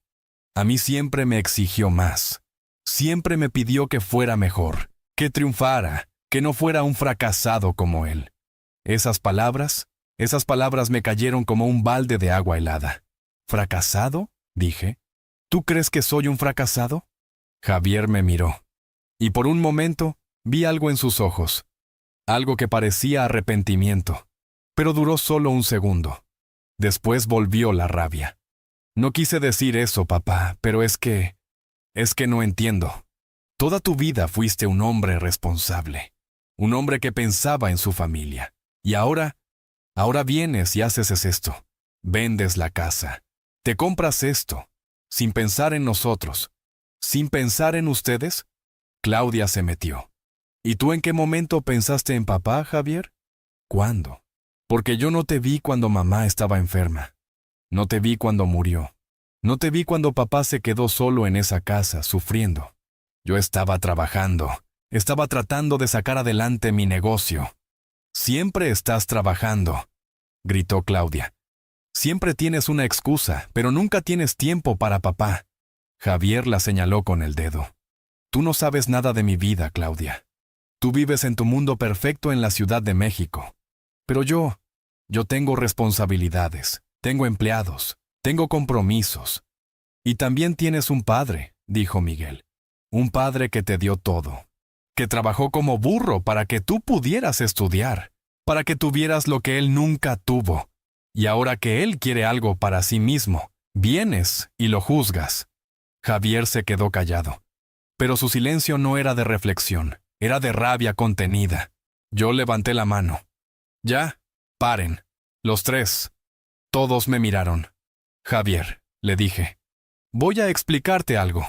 siempre me exigió más. Siempre me pidió que fuera mejor, que triunfara, que no fuera un fracasado como él. Esas palabras me cayeron como un balde de agua helada. ¿Fracasado?, dije. ¿Tú crees que soy un fracasado? Javier me miró. Y por un momento vi algo en sus ojos. Algo que parecía arrepentimiento. Pero duró solo un segundo. Después volvió la rabia. No quise decir eso, papá, pero es que no entiendo. Toda tu vida fuiste un hombre responsable. Un hombre que pensaba en su familia. Y ahora vienes y haces esto. Vendes la casa. Te compras esto. Sin pensar en nosotros. Sin pensar en ustedes. Claudia se metió. ¿Y tú en qué momento pensaste en papá, Javier? ¿Cuándo? Porque yo no te vi cuando mamá estaba enferma. No te vi cuando murió. No te vi cuando papá se quedó solo en esa casa, sufriendo. Yo estaba trabajando. Estaba tratando de sacar adelante mi negocio. Siempre estás trabajando, gritó Claudia. Siempre tienes una excusa, pero nunca tienes tiempo para papá. Javier la señaló con el dedo. Tú no sabes nada de mi vida, Claudia. Tú vives en tu mundo perfecto en la Ciudad de México. Pero yo tengo responsabilidades, tengo empleados, tengo compromisos. Y también tienes un padre, dijo Miguel. Un padre que te dio todo. Que trabajó como burro para que tú pudieras estudiar, para que tuvieras lo que él nunca tuvo. Y ahora que él quiere algo para sí mismo, vienes y lo juzgas. Javier se quedó callado. Pero su silencio no era de reflexión, era de rabia contenida. Yo levanté la mano. Ya, paren. Los tres. Todos me miraron. Javier, le dije, voy a explicarte algo.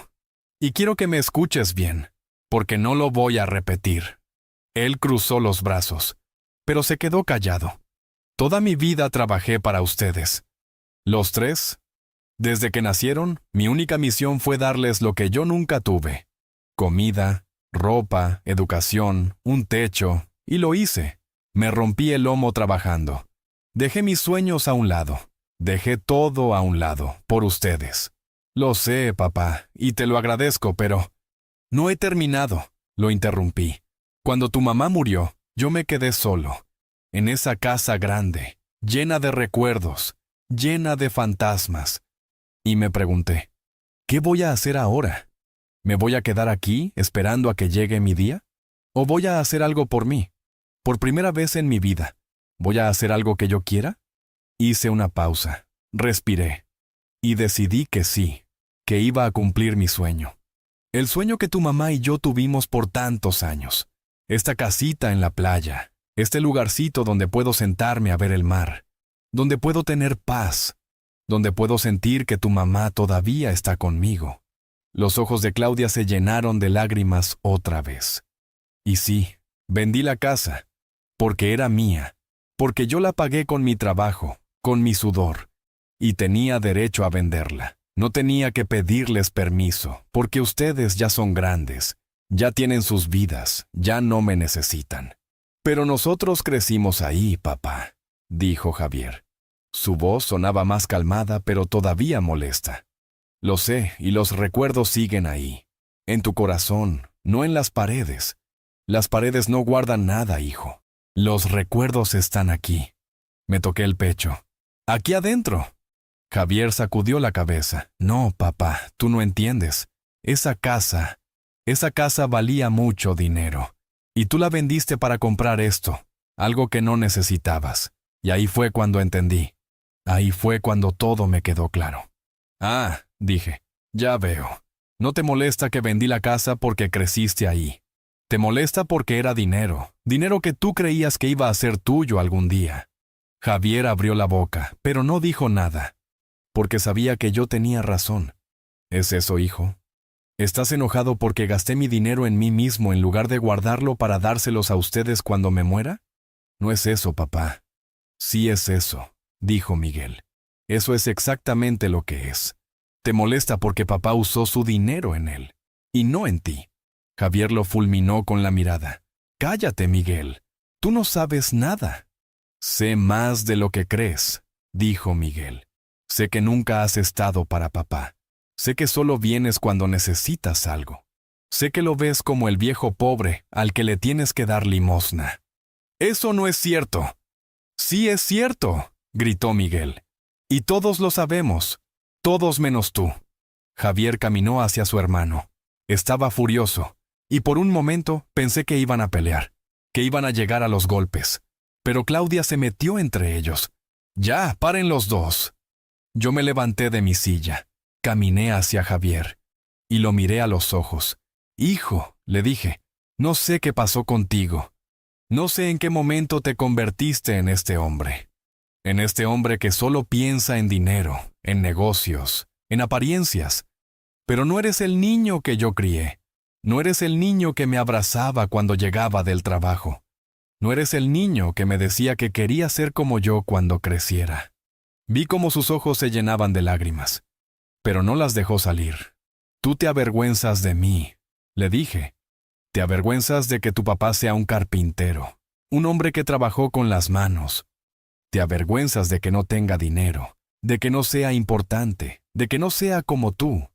Y quiero que me escuches bien, porque no lo voy a repetir. Él cruzó los brazos, pero se quedó callado. Toda mi vida trabajé para ustedes. Los tres. Desde que nacieron, mi única misión fue darles lo que yo nunca tuve. Comida, ropa, educación, un techo, y lo hice. Me rompí el lomo trabajando. Dejé mis sueños a un lado. Dejé todo a un lado, por ustedes. Lo sé, papá, y te lo agradezco, pero... No he terminado, lo interrumpí. Cuando tu mamá murió, yo me quedé solo. En esa casa grande, llena de recuerdos, llena de fantasmas. Y me pregunté, ¿qué voy a hacer ahora? ¿Me voy a quedar aquí esperando a que llegue mi día? ¿O voy a hacer algo por mí? Por primera vez en mi vida, ¿voy a hacer algo que yo quiera? Hice una pausa, respiré, y decidí que sí, que iba a cumplir mi sueño. El sueño que tu mamá y yo tuvimos por tantos años. Esta casita en la playa, este lugarcito donde puedo sentarme a ver el mar, donde puedo tener paz, donde puedo sentir que tu mamá todavía está conmigo. Los ojos de Claudia se llenaron de lágrimas otra vez. Y sí, vendí la casa, porque era mía, porque yo la pagué con mi trabajo, con mi sudor, y tenía derecho a venderla. No tenía que pedirles permiso, porque ustedes ya son grandes, ya tienen sus vidas, ya no me necesitan. Pero nosotros crecimos ahí, papá, dijo Javier. Su voz sonaba más calmada, pero todavía molesta. Lo sé, y los recuerdos siguen ahí. En tu corazón, no en las paredes. Las paredes no guardan nada, hijo. Los recuerdos están aquí. Me toqué el pecho. Aquí adentro. Javier sacudió la cabeza. No, papá, tú no entiendes. Esa casa valía mucho dinero. Y tú la vendiste para comprar esto, algo que no necesitabas. Y ahí fue cuando entendí. Ahí fue cuando todo me quedó claro. Ah, dije, ya veo. No te molesta que vendí la casa porque creciste ahí. Te molesta porque era dinero, dinero que tú creías que iba a ser tuyo algún día. Javier abrió la boca, pero no dijo nada, porque sabía que yo tenía razón. ¿Es eso, hijo? ¿Estás enojado porque gasté mi dinero en mí mismo en lugar de guardarlo para dárselos a ustedes cuando me muera? No es eso, papá. Sí es eso, dijo Miguel. Eso es exactamente lo que es. Te molesta porque papá usó su dinero en él, y no en ti. Javier lo fulminó con la mirada. Cállate, Miguel. Tú no sabes nada. Sé más de lo que crees, dijo Miguel. Sé que nunca has estado para papá. Sé que solo vienes cuando necesitas algo. Sé que lo ves como el viejo pobre al que le tienes que dar limosna. Eso no es cierto. Sí es cierto, gritó Miguel. Y todos lo sabemos, todos menos tú. Javier caminó hacia su hermano. Estaba furioso, y por un momento pensé que iban a pelear, que iban a llegar a los golpes. Pero Claudia se metió entre ellos. Ya, paren los dos. Yo me levanté de mi silla. Caminé hacia Javier y lo miré a los ojos. Hijo, le dije, no sé qué pasó contigo. No sé en qué momento te convertiste en este hombre. En este hombre que solo piensa en dinero, en negocios, en apariencias. Pero no eres el niño que yo crié. No eres el niño que me abrazaba cuando llegaba del trabajo. No eres el niño que me decía que quería ser como yo cuando creciera. Vi cómo sus ojos se llenaban de lágrimas. Pero no las dejó salir. Tú te avergüenzas de mí, le dije. Te avergüenzas de que tu papá sea un carpintero, un hombre que trabajó con las manos. Te avergüenzas de que no tenga dinero, de que no sea importante, de que no sea como tú.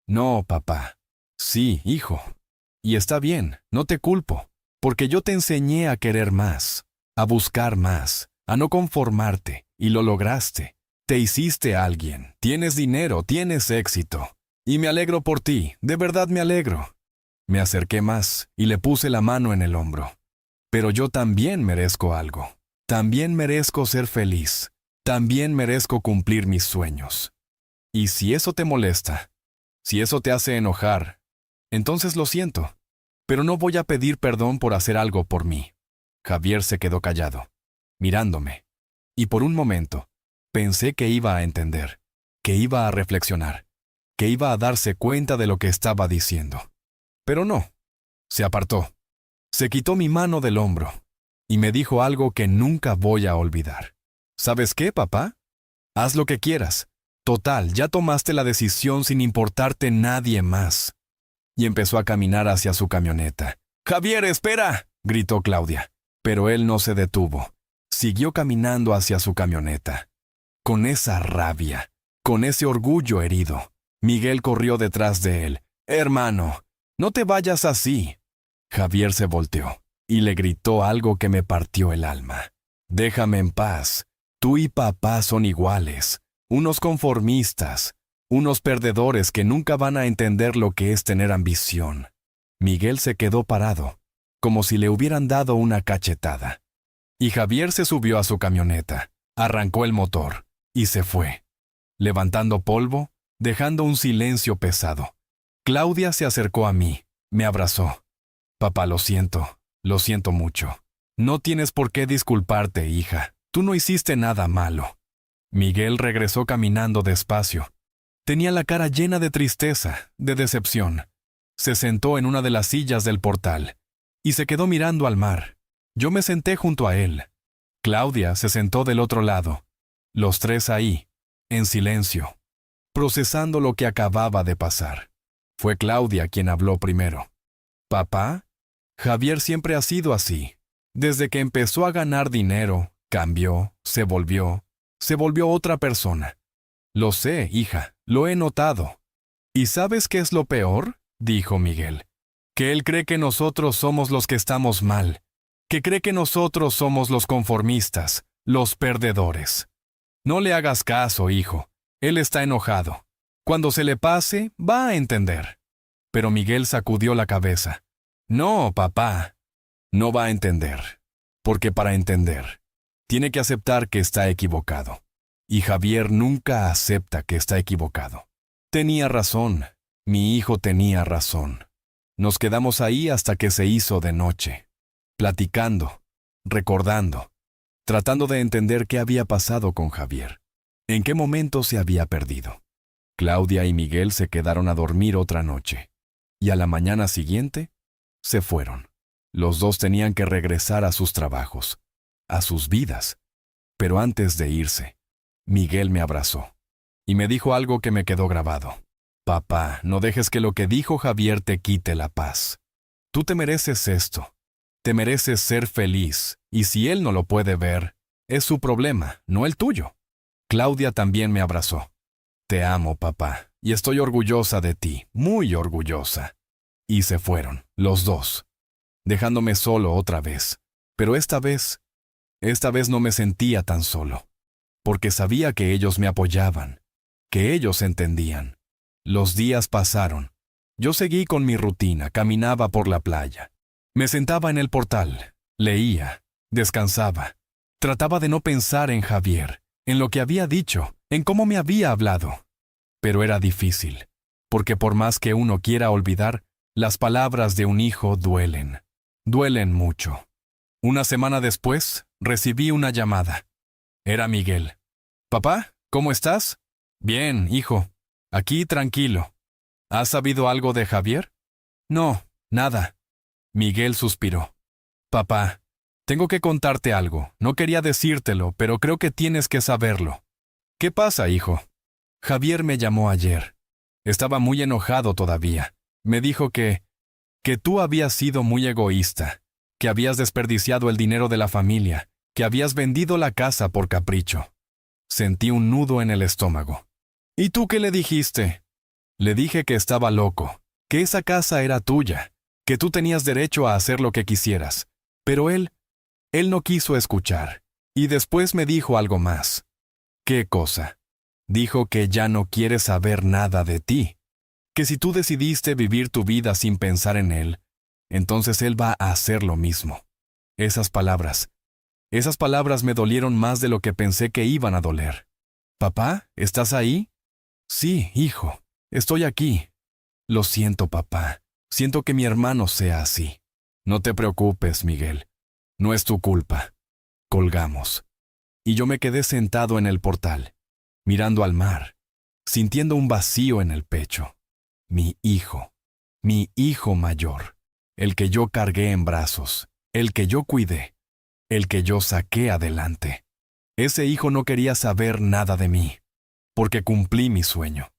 No, papá. Sí, hijo. Y está bien, no te culpo, porque yo te enseñé a querer más, a buscar más, a no conformarte, y lo lograste. Te hiciste alguien, tienes dinero, tienes éxito. Y me alegro por ti, de verdad me alegro. Me acerqué más y le puse la mano en el hombro. Pero yo también merezco algo. También merezco ser feliz. También merezco cumplir mis sueños. Y si eso te molesta, si eso te hace enojar, entonces lo siento. Pero no voy a pedir perdón por hacer algo por mí. Javier se quedó callado, mirándome. Y por un momento, pensé que iba a entender, que iba a reflexionar, que iba a darse cuenta de lo que estaba diciendo. Pero no. Se apartó. Se quitó mi mano del hombro y me dijo algo que nunca voy a olvidar. ¿Sabes qué, papá? Haz lo que quieras. Total, ya tomaste la decisión sin importarte nadie más. Y empezó a caminar hacia su camioneta. ¡Javier, espera!, gritó Claudia. Pero él no se detuvo. Siguió caminando hacia su camioneta. Con esa rabia, con ese orgullo herido, Miguel corrió detrás de él. «Hermano, no te vayas así». Javier se volteó y le gritó algo que me partió el alma. «Déjame en paz. Tú y papá son iguales. Unos conformistas, unos perdedores que nunca van a entender lo que es tener ambición». Miguel se quedó parado, como si le hubieran dado una cachetada. Y Javier se subió a su camioneta, arrancó el motor y se fue, levantando polvo, dejando un silencio pesado. Claudia se acercó a mí, me abrazó. «Papá, lo siento mucho. No tienes por qué disculparte, hija. Tú no hiciste nada malo». Miguel regresó caminando despacio. Tenía la cara llena de tristeza, de decepción. Se sentó en una de las sillas del portal y se quedó mirando al mar. Yo me senté junto a él. Claudia se sentó del otro lado. Los tres ahí, en silencio, procesando lo que acababa de pasar. Fue Claudia quien habló primero. «Papá, Javier siempre ha sido así. Desde que empezó a ganar dinero, cambió, se volvió otra persona. Lo sé, hija, lo he notado. ¿Y sabes qué es lo peor?, dijo Miguel. Que él cree que nosotros somos los que estamos mal, que cree que nosotros somos los conformistas, los perdedores. No le hagas caso, hijo. Él está enojado. Cuando se le pase, va a entender. Pero Miguel sacudió la cabeza. No, papá. No va a entender. Porque para entender, tiene que aceptar que está equivocado. Y Javier nunca acepta que está equivocado. Tenía razón. Mi hijo tenía razón. Nos quedamos ahí hasta que se hizo de noche, platicando, recordando, tratando de entender qué había pasado con Javier, en qué momento se había perdido. Claudia y Miguel se quedaron a dormir otra noche, y a la mañana siguiente se fueron. Los dos tenían que regresar a sus trabajos, a sus vidas. Pero antes de irse, Miguel me abrazó y me dijo algo que me quedó grabado. Papá, no dejes que lo que dijo Javier te quite la paz. Tú te mereces esto. Te mereces ser feliz, y si él no lo puede ver, es su problema, no el tuyo. Claudia también me abrazó. Te amo, papá, y estoy orgullosa de ti, muy orgullosa. Y se fueron, los dos, dejándome solo otra vez. Pero esta vez no me sentía tan solo, porque sabía que ellos me apoyaban, que ellos entendían. Los días pasaron. Yo seguí con mi rutina, caminaba por la playa. Me sentaba en el portal, leía, descansaba. Trataba de no pensar en Javier, en lo que había dicho, en cómo me había hablado. Pero era difícil, porque por más que uno quiera olvidar, las palabras de un hijo duelen. Duelen mucho. Una semana después, recibí una llamada. Era Miguel. «Papá, ¿cómo estás?» «Bien, hijo. Aquí tranquilo. ¿Has sabido algo de Javier?» «No, nada». Miguel suspiró. «Papá, tengo que contarte algo. No quería decírtelo, pero creo que tienes que saberlo». «¿Qué pasa, hijo?» «Javier me llamó ayer. Estaba muy enojado todavía. Me dijo que tú habías sido muy egoísta, que habías desperdiciado el dinero de la familia, que habías vendido la casa por capricho». Sentí un nudo en el estómago. «¿Y tú qué le dijiste?» «Le dije que estaba loco, que esa casa era tuya, que tú tenías derecho a hacer lo que quisieras. Pero él no quiso escuchar. Y después me dijo algo más». «¿Qué cosa?» «Dijo que ya no quiere saber nada de ti. Que si tú decidiste vivir tu vida sin pensar en él, entonces él va a hacer lo mismo». Esas palabras me dolieron más de lo que pensé que iban a doler. «Papá, ¿estás ahí?» «Sí, hijo, estoy aquí». «Lo siento, papá. Siento que mi hermano sea así». «No te preocupes, Miguel. No es tu culpa». Colgamos. Y yo me quedé sentado en el portal, mirando al mar, sintiendo un vacío en el pecho. Mi hijo mayor, el que yo cargué en brazos, el que yo cuidé, el que yo saqué adelante. Ese hijo no quería saber nada de mí, porque cumplí mi sueño,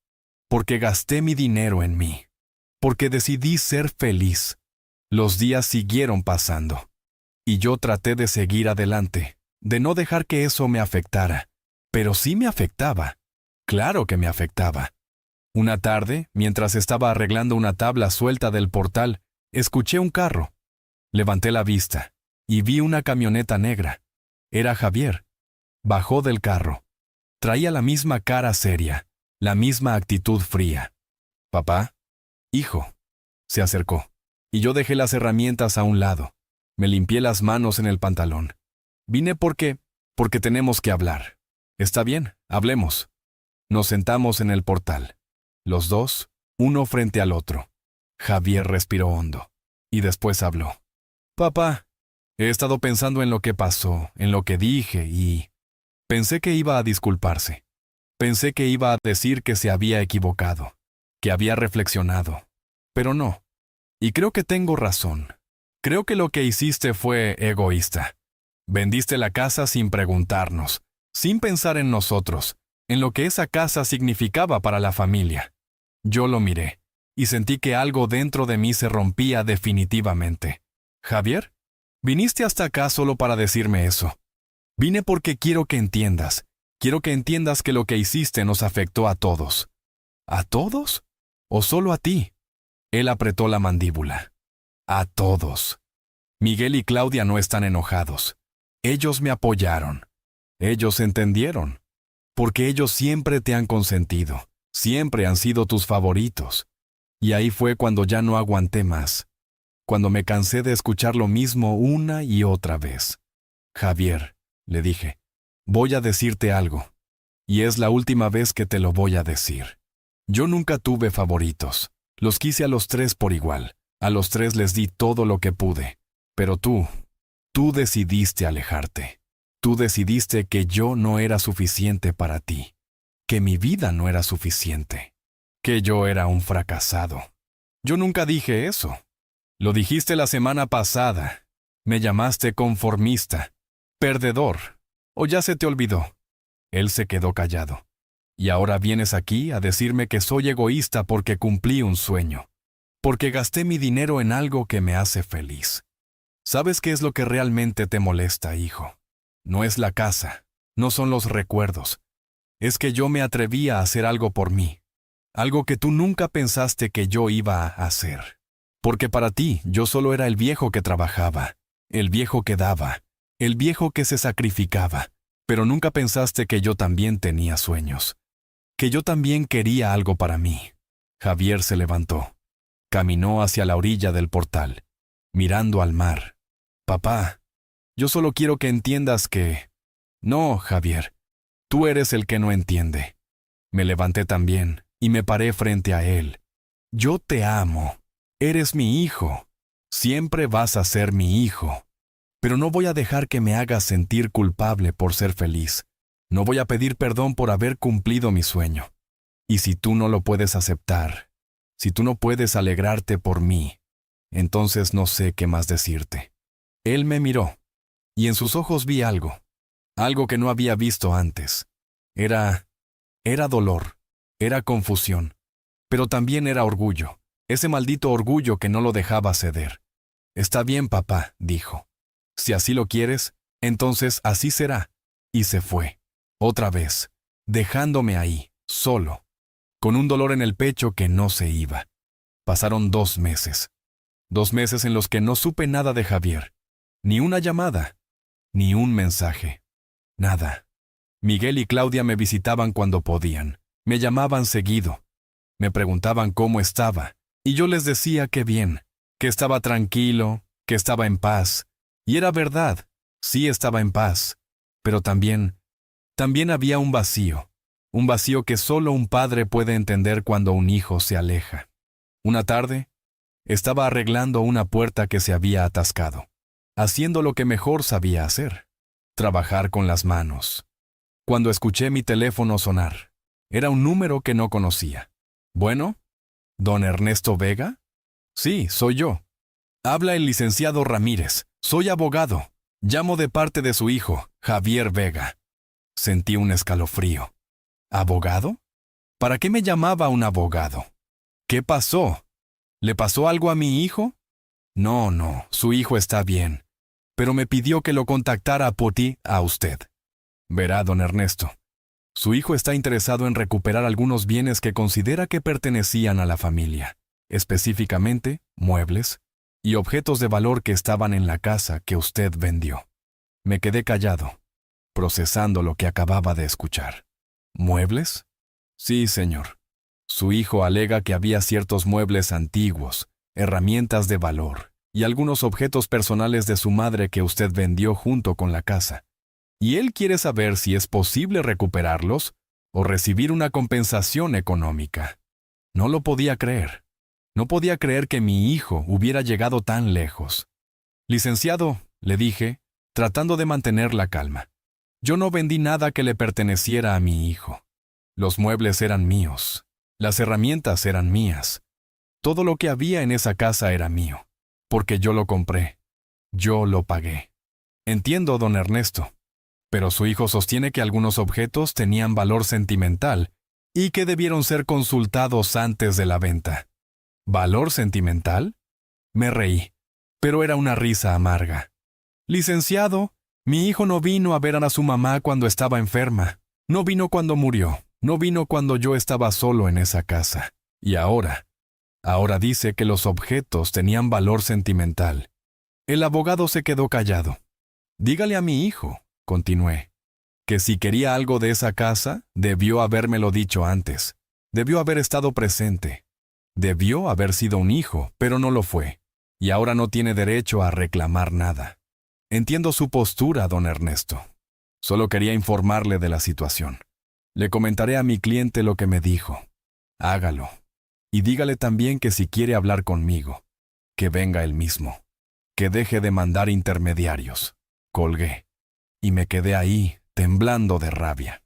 porque gasté mi dinero en mí, porque decidí ser feliz. Los días siguieron pasando, y yo traté de seguir adelante, de no dejar que eso me afectara, pero sí me afectaba. Claro que me afectaba. Una tarde, mientras estaba arreglando una tabla suelta del portal, escuché un carro. Levanté la vista y vi una camioneta negra. Era Javier. Bajó del carro. Traía la misma cara seria, la misma actitud fría. «Papá, hijo». Se acercó, y yo dejé las herramientas a un lado. Me limpié las manos en el pantalón. «Vine porque tenemos que hablar». «Está bien, hablemos». Nos sentamos en el portal, los dos, uno frente al otro. Javier respiró hondo, y después habló. «Papá, he estado pensando en lo que pasó, en lo que dije, y pensé que iba a disculparse. Pensé que iba a decir que se había equivocado, que había reflexionado. Pero no. Y creo que tengo razón. Creo que lo que hiciste fue egoísta. Vendiste la casa sin preguntarnos, sin pensar en nosotros, en lo que esa casa significaba para la familia». Yo lo miré, y sentí que algo dentro de mí se rompía definitivamente. «Javier, viniste hasta acá solo para decirme eso. Vine porque quiero que entiendas que lo que hiciste nos afectó a todos». «¿A todos? ¿O solo a ti? Él apretó la mandíbula. A todos. Miguel y Claudia no están enojados. Ellos me apoyaron. Ellos entendieron. Porque ellos siempre te han consentido. Siempre han sido tus favoritos. Y ahí fue cuando ya no aguanté más. Cuando me cansé de escuchar lo mismo una y otra vez. Javier, le dije, voy a decirte algo. Y es la última vez que te lo voy a decir. Yo nunca tuve favoritos. Los quise a los tres por igual. A los tres les di todo lo que pude. Pero tú decidiste alejarte. Tú decidiste que yo no era suficiente para ti. Que mi vida no era suficiente. Que yo era un fracasado. Yo nunca dije eso. Lo dijiste la semana pasada. Me llamaste conformista, perdedor. ¿O ya se te olvidó? Él se quedó callado. Y ahora vienes aquí a decirme que soy egoísta porque cumplí un sueño. Porque gasté mi dinero en algo que me hace feliz. ¿Sabes qué es lo que realmente te molesta, hijo? No es la casa, no son los recuerdos. Es que yo me atreví a hacer algo por mí. Algo que tú nunca pensaste que yo iba a hacer. Porque para ti yo solo era el viejo que trabajaba, el viejo que daba, el viejo que se sacrificaba. Pero nunca pensaste que yo también tenía sueños. Que yo también quería algo para mí. Javier se levantó. Caminó hacia la orilla del portal, mirando al mar. Papá, yo solo quiero que entiendas que... No, Javier, tú eres el que no entiende. Me levanté también y me paré frente a él. Yo te amo. Eres mi hijo. Siempre vas a ser mi hijo. Pero no voy a dejar que me hagas sentir culpable por ser feliz. No voy a pedir perdón por haber cumplido mi sueño. Y si tú no lo puedes aceptar, si tú no puedes alegrarte por mí, entonces no sé qué más decirte. Él me miró, y en sus ojos vi algo que no había visto antes. Era dolor, era confusión, pero también era orgullo, ese maldito orgullo que no lo dejaba ceder. Está bien, papá, dijo. Si así lo quieres, entonces así será. Y se fue, otra vez, dejándome ahí, solo, con un dolor en el pecho que no se iba. Pasaron 2 meses. 2 meses en los que no supe nada de Javier. Ni una llamada, ni un mensaje. Nada. Miguel y Claudia me visitaban cuando podían. Me llamaban seguido. Me preguntaban cómo estaba. Y yo les decía que bien, que estaba tranquilo, que estaba en paz. Y era verdad, sí estaba en paz. Pero también había un vacío que solo un padre puede entender cuando un hijo se aleja. Una tarde, estaba arreglando una puerta que se había atascado, haciendo lo que mejor sabía hacer, trabajar con las manos. Cuando escuché mi teléfono sonar, era un número que no conocía. ¿Bueno? ¿Don Ernesto Vega? Sí, soy yo. Habla el licenciado Ramírez. Soy abogado. Llamo de parte de su hijo, Javier Vega. Sentí un escalofrío. ¿Abogado? ¿Para qué me llamaba un abogado? ¿Qué pasó? ¿Le pasó algo a mi hijo? No, su hijo está bien. Pero me pidió que lo contactara por ti a usted. Verá, don Ernesto. Su hijo está interesado en recuperar algunos bienes que considera que pertenecían a la familia, específicamente muebles y objetos de valor que estaban en la casa que usted vendió. Me quedé callado, procesando lo que acababa de escuchar. ¿Muebles? Sí, señor. Su hijo alega que había ciertos muebles antiguos, herramientas de valor y algunos objetos personales de su madre que usted vendió junto con la casa. Y él quiere saber si es posible recuperarlos o recibir una compensación económica. No lo podía creer. No podía creer que mi hijo hubiera llegado tan lejos. Licenciado, le dije, tratando de mantener la calma. Yo no vendí nada que le perteneciera a mi hijo. Los muebles eran míos. Las herramientas eran mías. Todo lo que había en esa casa era mío, porque yo lo compré. Yo lo pagué. Entiendo, don Ernesto. Pero su hijo sostiene que algunos objetos tenían valor sentimental y que debieron ser consultados antes de la venta. ¿Valor sentimental? Me reí, pero era una risa amarga. Licenciado, mi hijo no vino a ver a su mamá cuando estaba enferma. No vino cuando murió. No vino cuando yo estaba solo en esa casa. Y ahora dice que los objetos tenían valor sentimental. El abogado se quedó callado. Dígale a mi hijo, continué, que si quería algo de esa casa, debió habérmelo dicho antes. Debió haber estado presente. Debió haber sido un hijo, pero no lo fue. Y ahora no tiene derecho a reclamar nada. Entiendo su postura, don Ernesto. Solo quería informarle de la situación. Le comentaré a mi cliente lo que me dijo. Hágalo. Y dígale también que si quiere hablar conmigo, que venga él mismo. Que deje de mandar intermediarios. Colgué. Y me quedé ahí, temblando de rabia,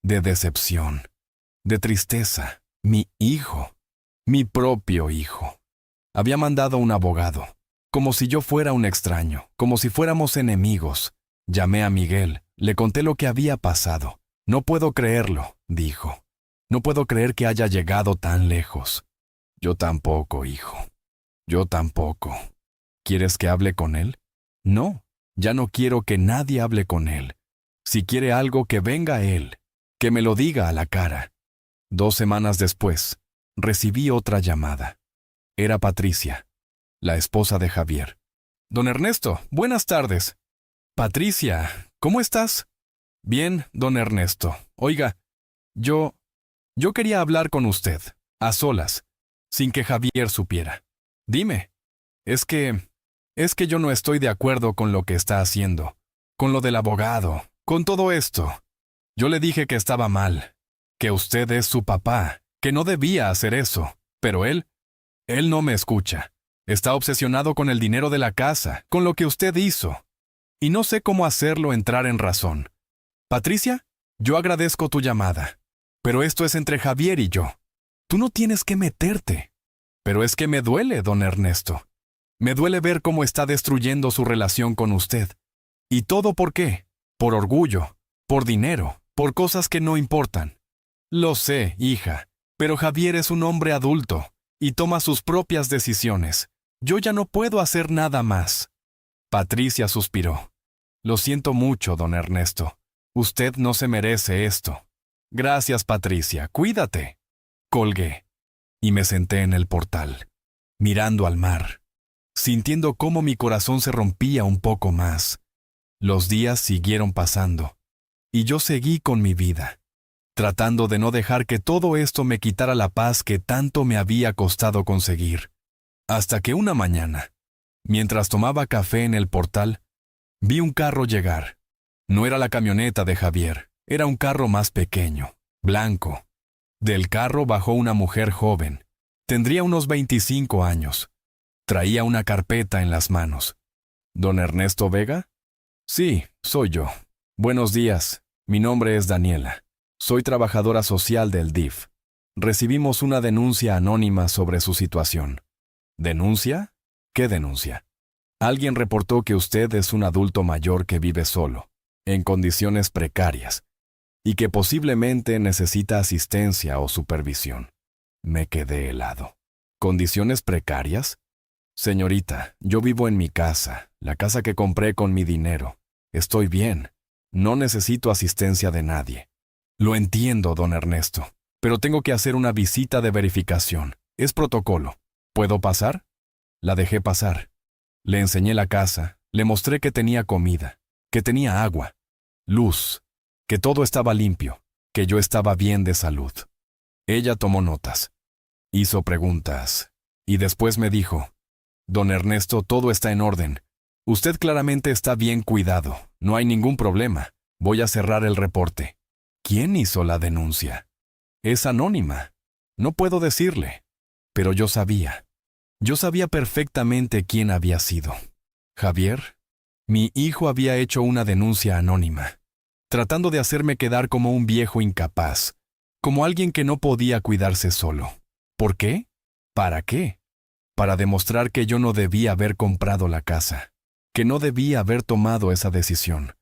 de decepción, de tristeza. Mi hijo, mi propio hijo. Había mandado un abogado, como si yo fuera un extraño, como si fuéramos enemigos. Llamé a Miguel, le conté lo que había pasado. No puedo creerlo, dijo. No puedo creer que haya llegado tan lejos. Yo tampoco, hijo. Yo tampoco. ¿Quieres que hable con él? No, ya no quiero que nadie hable con él. Si quiere algo, que venga él, que me lo diga a la cara. 2 semanas después, recibí otra llamada. Era Patricia, la esposa de Javier. Don Ernesto, buenas tardes. Patricia, ¿cómo estás? Bien, don Ernesto. Oiga, yo quería hablar con usted, a solas, sin que Javier supiera. Dime, es que yo no estoy de acuerdo con lo que está haciendo, con lo del abogado, con todo esto. Yo le dije que estaba mal, que usted es su papá, que no debía hacer eso, pero él no me escucha. Está obsesionado con el dinero de la casa, con lo que usted hizo. Y no sé cómo hacerlo entrar en razón. Patricia, yo agradezco tu llamada, pero esto es entre Javier y yo. Tú no tienes que meterte. Pero es que me duele, don Ernesto. Me duele ver cómo está destruyendo su relación con usted. ¿Y todo por qué? Por orgullo, por dinero, por cosas que no importan. Lo sé, hija, pero Javier es un hombre adulto y toma sus propias decisiones. Yo ya no puedo hacer nada más. Patricia suspiró. Lo siento mucho, don Ernesto. Usted no se merece esto. Gracias, Patricia. Cuídate. Colgué y me senté en el portal, mirando al mar, sintiendo cómo mi corazón se rompía un poco más. Los días siguieron pasando, y yo seguí con mi vida, tratando de no dejar que todo esto me quitara la paz que tanto me había costado conseguir. Hasta que una mañana, mientras tomaba café en el portal, vi un carro llegar. No era la camioneta de Javier, era un carro más pequeño, blanco. Del carro bajó una mujer joven. Tendría unos 25 años. Traía una carpeta en las manos. ¿Don Ernesto Vega? Sí, soy yo. Buenos días. Mi nombre es Daniela. Soy trabajadora social del DIF. Recibimos una denuncia anónima sobre su situación. ¿Denuncia? ¿Qué denuncia? Alguien reportó que usted es un adulto mayor que vive solo, en condiciones precarias, y que posiblemente necesita asistencia o supervisión. Me quedé helado. ¿Condiciones precarias? Señorita, yo vivo en mi casa, la casa que compré con mi dinero. Estoy bien. No necesito asistencia de nadie. Lo entiendo, don Ernesto, pero tengo que hacer una visita de verificación. Es protocolo. ¿Puedo pasar? La dejé pasar. Le enseñé la casa, le mostré que tenía comida, que tenía agua, luz, que todo estaba limpio, que yo estaba bien de salud. Ella tomó notas, hizo preguntas, y después me dijo, «Don Ernesto, todo está en orden. Usted claramente está bien cuidado, no hay ningún problema. Voy a cerrar el reporte». ¿Quién hizo la denuncia? Es anónima. No puedo decirle. Pero yo sabía. Yo sabía perfectamente quién había sido. Javier, mi hijo había hecho una denuncia anónima, tratando de hacerme quedar como un viejo incapaz, como alguien que no podía cuidarse solo. ¿Por qué? ¿Para qué? Para demostrar que yo no debía haber comprado la casa, que no debía haber tomado esa decisión.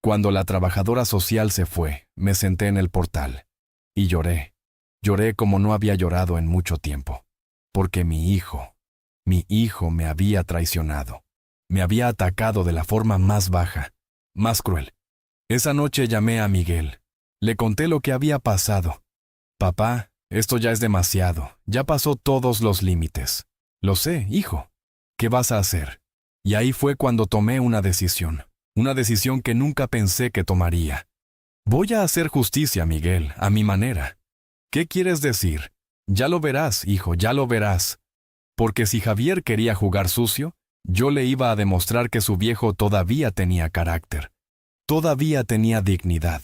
Cuando la trabajadora social se fue, me senté en el portal y lloré. Lloré como no había llorado en mucho tiempo, porque mi hijo me había traicionado. Me había atacado de la forma más baja, más cruel. Esa noche llamé a Miguel. Le conté lo que había pasado. «Papá, Esto ya es demasiado, ya pasó todos los límites. Lo sé, hijo. ¿Qué vas a hacer? Y ahí fue cuando tomé una decisión que nunca pensé que tomaría. Voy a hacer justicia, Miguel, a mi manera. ¿Qué quieres decir? Ya lo verás, hijo, ya lo verás. Porque si Javier quería jugar sucio, yo le iba a demostrar que su viejo todavía tenía carácter, todavía tenía dignidad,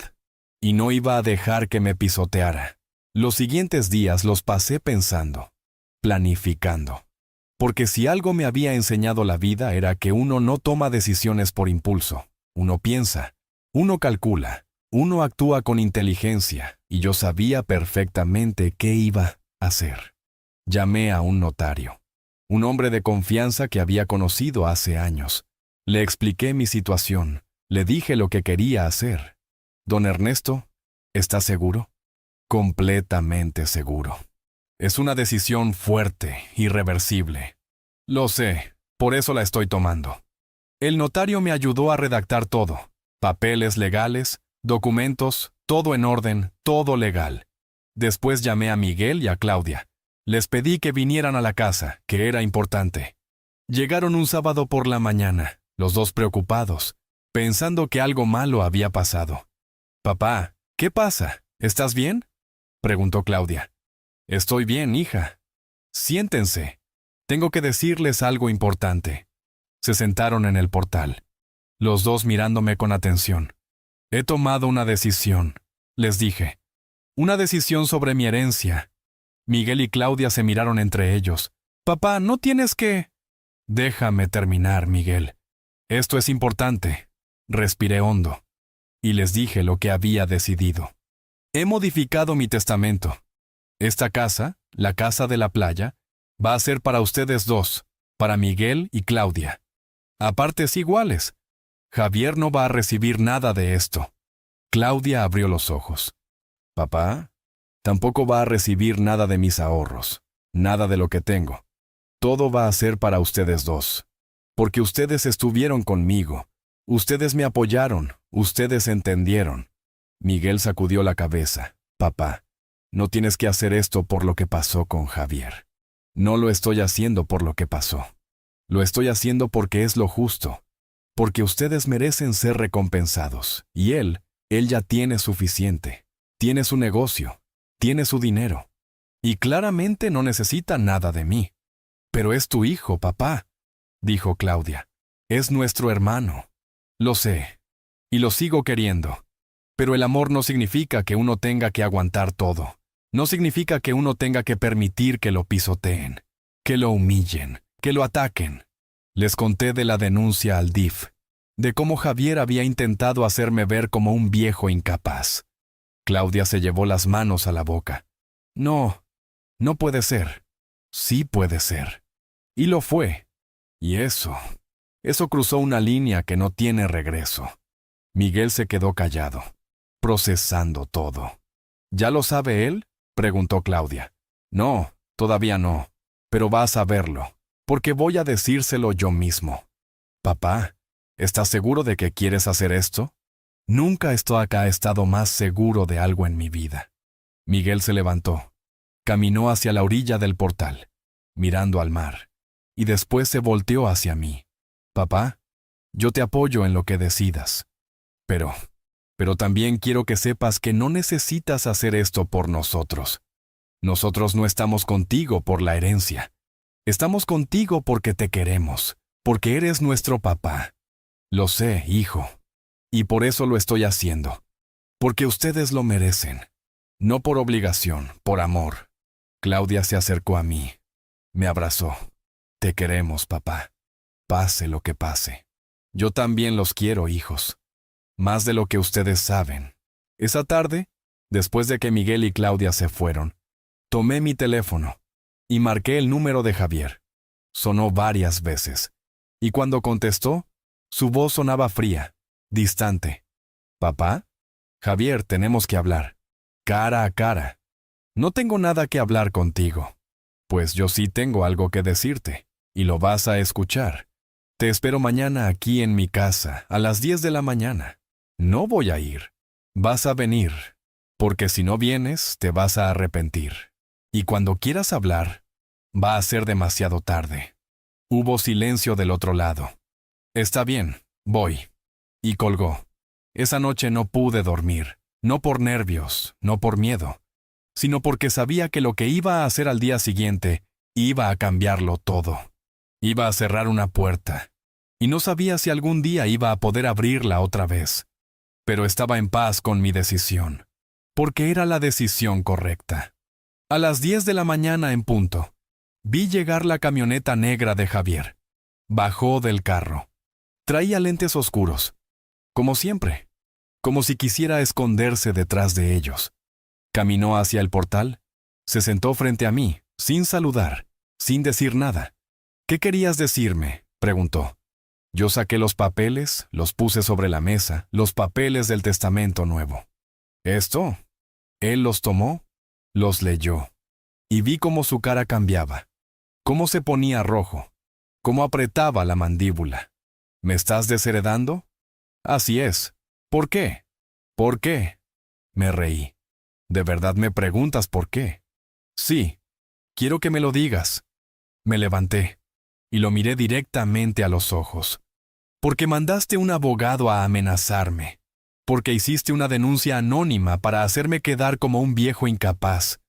y no iba a dejar que me pisoteara. Los siguientes días los pasé pensando, planificando. Porque si algo me había enseñado la vida era que uno no toma decisiones por impulso, uno piensa, uno calcula, uno actúa con inteligencia, y yo sabía perfectamente qué iba a hacer. Llamé a un notario, un hombre de confianza que había conocido hace años. Le expliqué mi situación, le dije lo que quería hacer. Don Ernesto, ¿está seguro? Completamente seguro. Es una decisión fuerte, irreversible. Lo sé, por eso la estoy tomando. El notario me ayudó a redactar todo, papeles legales, documentos, todo en orden, todo legal. Después llamé a Miguel y a Claudia. Les pedí que vinieran a la casa, que era importante. Llegaron un sábado por la mañana, los dos preocupados, pensando que algo malo había pasado. «Papá, ¿qué pasa? ¿Estás bien?», preguntó Claudia. «Estoy bien, hija». «Siéntense. Tengo que decirles algo importante». Se sentaron en el portal, los dos mirándome con atención. «He tomado una decisión», les dije. «Una decisión sobre mi herencia». Miguel y Claudia se miraron entre ellos. «Papá, no tienes que...» «Déjame terminar, Miguel. Esto es importante». Respiré hondo y les dije lo que había decidido. «He modificado mi testamento. Esta casa, la casa de la playa, va a ser para ustedes dos, para Miguel y Claudia. A partes iguales. Javier no va a recibir nada de esto». Claudia abrió los ojos. «Papá, tampoco va a recibir nada de mis ahorros, nada de lo que tengo. Todo va a ser para ustedes dos. Porque ustedes estuvieron conmigo, ustedes me apoyaron, ustedes entendieron». Miguel sacudió la cabeza. «Papá, no tienes que hacer esto por lo que pasó con Javier. No lo estoy haciendo por lo que pasó. Lo estoy haciendo porque es lo justo, porque ustedes merecen ser recompensados, y él ya tiene suficiente. Tiene su negocio, tiene su dinero, y claramente no necesita nada de mí. Pero es tu hijo, papá», dijo Claudia. «Es nuestro hermano. Lo sé, y lo sigo queriendo. Pero el amor no significa que uno tenga que aguantar todo. No significa que uno tenga que permitir que lo pisoteen, que lo humillen, que lo ataquen». Les conté de la denuncia al DIF, de cómo Javier había intentado hacerme ver como un viejo incapaz. Claudia se llevó las manos a la boca. «No, no puede ser». «Sí puede ser». Y lo fue. Y eso cruzó una línea que no tiene regreso. Miguel se quedó callado, procesando todo. «¿Ya lo sabe él?», preguntó Claudia. «No, todavía no, pero va a saberlo, porque voy a decírselo yo mismo». «Papá, ¿estás seguro de que quieres hacer esto?». «Nunca esto acá he estado más seguro de algo en mi vida». Miguel se levantó, caminó hacia la orilla del portal, mirando al mar, y después se volteó hacia mí. «Papá, yo te apoyo en lo que decidas. Pero también quiero que sepas que no necesitas hacer esto por nosotros. Nosotros no estamos contigo por la herencia. Estamos contigo porque te queremos, porque eres nuestro papá. Lo sé, hijo. Y por eso lo estoy haciendo. Porque ustedes lo merecen. No por obligación, por amor». Claudia se acercó a mí. Me abrazó. «Te queremos, papá. Pase lo que pase. Yo también los quiero, hijos. Más de lo que ustedes saben». Esa tarde, después de que Miguel y Claudia se fueron, tomé mi teléfono y marqué el número de Javier. Sonó varias veces, y cuando contestó, su voz sonaba fría, distante. «¿Papá? Javier, tenemos que hablar. Cara a cara». «No tengo nada que hablar contigo». «Pues yo sí tengo algo que decirte, y lo vas a escuchar. Te espero mañana aquí en mi casa, a las 10 de la mañana. No voy a ir. Vas a venir, porque si no vienes, te vas a arrepentir». Y cuando quieras hablar, va a ser demasiado tarde. Hubo silencio del otro lado. Está bien, voy. Y colgó. Esa noche no pude dormir, no por nervios, no por miedo, sino porque sabía que lo que iba a hacer al día siguiente iba a cambiarlo todo. Iba a cerrar una puerta, y no sabía si algún día iba a poder abrirla otra vez. Pero estaba en paz con mi decisión, porque era la decisión correcta. A las 10 de la mañana en punto, vi llegar la camioneta negra de Javier. Bajó del carro. Traía lentes oscuros, como siempre, como si quisiera esconderse detrás de ellos. Caminó hacia el portal, se sentó frente a mí, sin saludar, sin decir nada. «¿Qué querías decirme?», preguntó. Yo saqué los papeles, los puse sobre la mesa, los papeles del testamento nuevo. «¿Esto?». Él los tomó, los leyó, y vi cómo su cara cambiaba, cómo se ponía rojo, cómo apretaba la mandíbula. «¿Me estás desheredando?». «Así es». «¿Por qué?». «¿Por qué?». Me reí. «¿De verdad me preguntas por qué?». «Sí. Quiero que me lo digas». Me levanté y lo miré directamente a los ojos. «Porque mandaste un abogado a amenazarme. Porque hiciste una denuncia anónima para hacerme quedar como un viejo incapaz.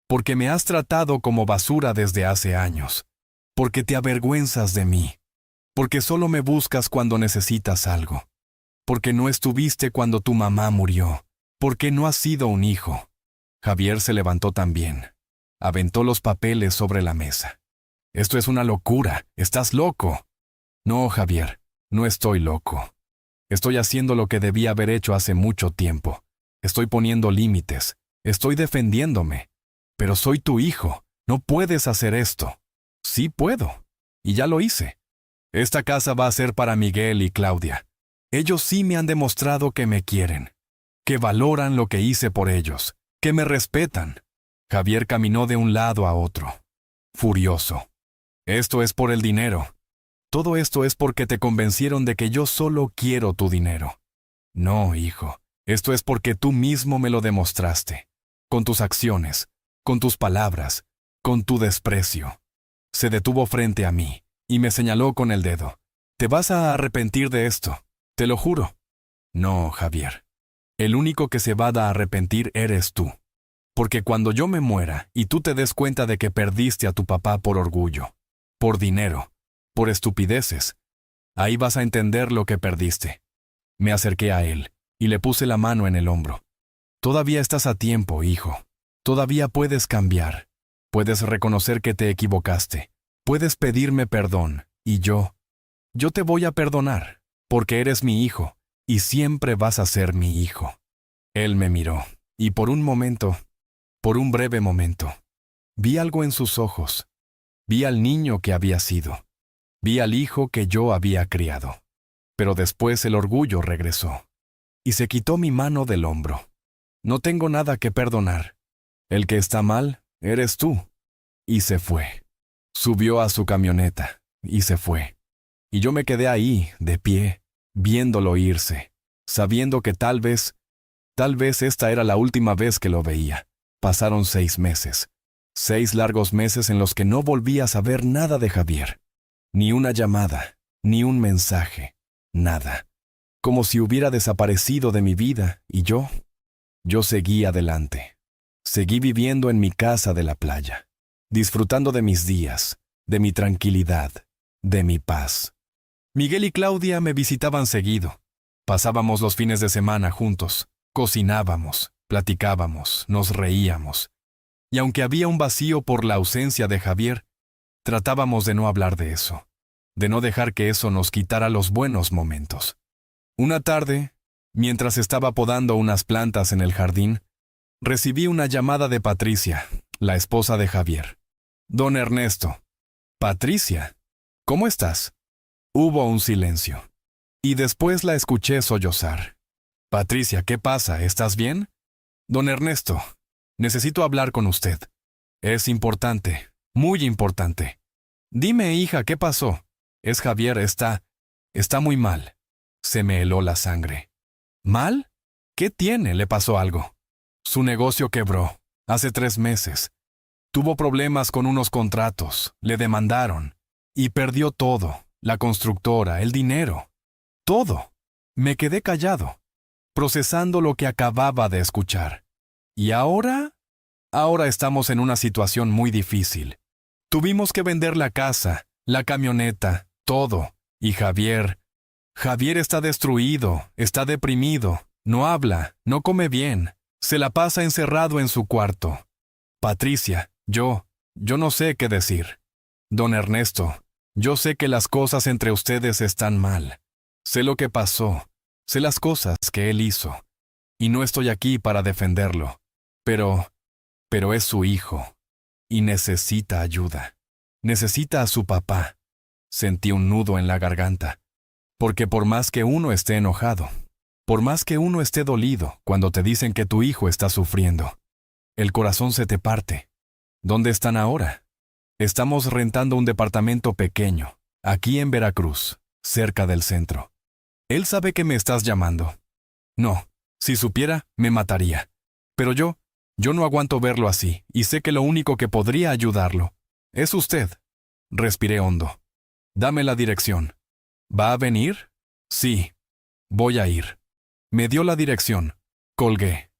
Porque me has tratado como basura desde hace años. Porque te avergüenzas de mí. Porque solo me buscas cuando necesitas algo. Porque no estuviste cuando tu mamá murió. Porque no has sido un hijo». Javier se levantó también. Aventó los papeles sobre la mesa. «Esto es una locura. Estás loco». «No, Javier, no estoy loco. Estoy haciendo lo que debía haber hecho hace mucho tiempo. Estoy poniendo límites. Estoy defendiéndome. Pero soy tu hijo. No puedes hacer esto». «Sí puedo. Y ya lo hice. Esta casa va a ser para Miguel y Claudia. Ellos sí me han demostrado que me quieren, que valoran lo que hice por ellos, que me respetan». Javier caminó de un lado a otro, furioso. «Esto es por el dinero. Todo esto es porque te convencieron de que yo solo quiero tu dinero». «No, hijo, esto es porque tú mismo me lo demostraste, con tus acciones, con tus palabras, con tu desprecio». Se detuvo frente a mí y me señaló con el dedo. «Te vas a arrepentir de esto, te lo juro». «No, Javier. El único que se va a arrepentir eres tú. Porque cuando yo me muera y tú te des cuenta de que perdiste a tu papá por orgullo, por dinero, por estupideces, ahí vas a entender lo que perdiste». Me acerqué a él y le puse la mano en el hombro. «Todavía estás a tiempo, hijo. Todavía puedes cambiar. Puedes reconocer que te equivocaste. Puedes pedirme perdón y yo te voy a perdonar, porque eres mi hijo y siempre vas a ser mi hijo». Él me miró y por un breve momento, vi algo en sus ojos. Vi al niño que había sido. Vi al hijo que yo había criado. Pero después el orgullo regresó y se quitó mi mano del hombro. «No tengo nada que perdonar. El que está mal eres tú». Y se fue. Subió a su camioneta y se fue. Y yo me quedé ahí, de pie, viéndolo irse, sabiendo que tal vez esta era la última vez que lo veía. Pasaron 6 meses. 6 largos meses en los que no volví a saber nada de Javier. Ni una llamada, ni un mensaje, nada. Como si hubiera desaparecido de mi vida y yo seguí adelante. Seguí viviendo en mi casa de la playa, disfrutando de mis días, de mi tranquilidad, de mi paz. Miguel y Claudia me visitaban seguido. Pasábamos los fines de semana juntos, cocinábamos, platicábamos, nos reíamos. Y aunque había un vacío por la ausencia de Javier, tratábamos de no hablar de eso, de no dejar que eso nos quitara los buenos momentos. Una tarde, mientras estaba podando unas plantas en el jardín, recibí una llamada de Patricia, la esposa de Javier. «Don Ernesto». «Patricia, ¿cómo estás?». Hubo un silencio, y después la escuché sollozar. «Patricia, ¿qué pasa? ¿Estás bien?». «Don Ernesto, necesito hablar con usted. Es importante, muy importante». «Dime, hija, ¿qué pasó?». «Es Javier, está muy mal». Se me heló la sangre. ¿Mal? ¿Qué tiene? ¿Le pasó algo? Su negocio quebró, hace 3 meses. Tuvo problemas con unos contratos, le demandaron, y perdió todo, la constructora, el dinero, todo. Me quedé callado, procesando lo que acababa de escuchar. ¿Y ahora? Ahora estamos en una situación muy difícil. Tuvimos que vender la casa, la camioneta, todo, y Javier está destruido, está deprimido, no habla, no come bien, se la pasa encerrado en su cuarto. Patricia, yo no sé qué decir. Don Ernesto, yo sé que las cosas entre ustedes están mal. Sé lo que pasó, sé las cosas que él hizo, y no estoy aquí para defenderlo. Pero es su hijo, y necesita ayuda. Necesita a su papá. Sentí un nudo en la garganta. Porque por más que uno esté enojado, por más que uno esté dolido cuando te dicen que tu hijo está sufriendo, el corazón se te parte. ¿Dónde están ahora? Estamos rentando un departamento pequeño, aquí en Veracruz, cerca del centro. Él sabe que me estás llamando. No, si supiera, me mataría. Pero yo no aguanto verlo así, y sé que lo único que podría ayudarlo es usted. Respiré hondo. Dame la dirección. ¿Va a venir? Sí, voy a ir. Me dio la dirección. Colgué.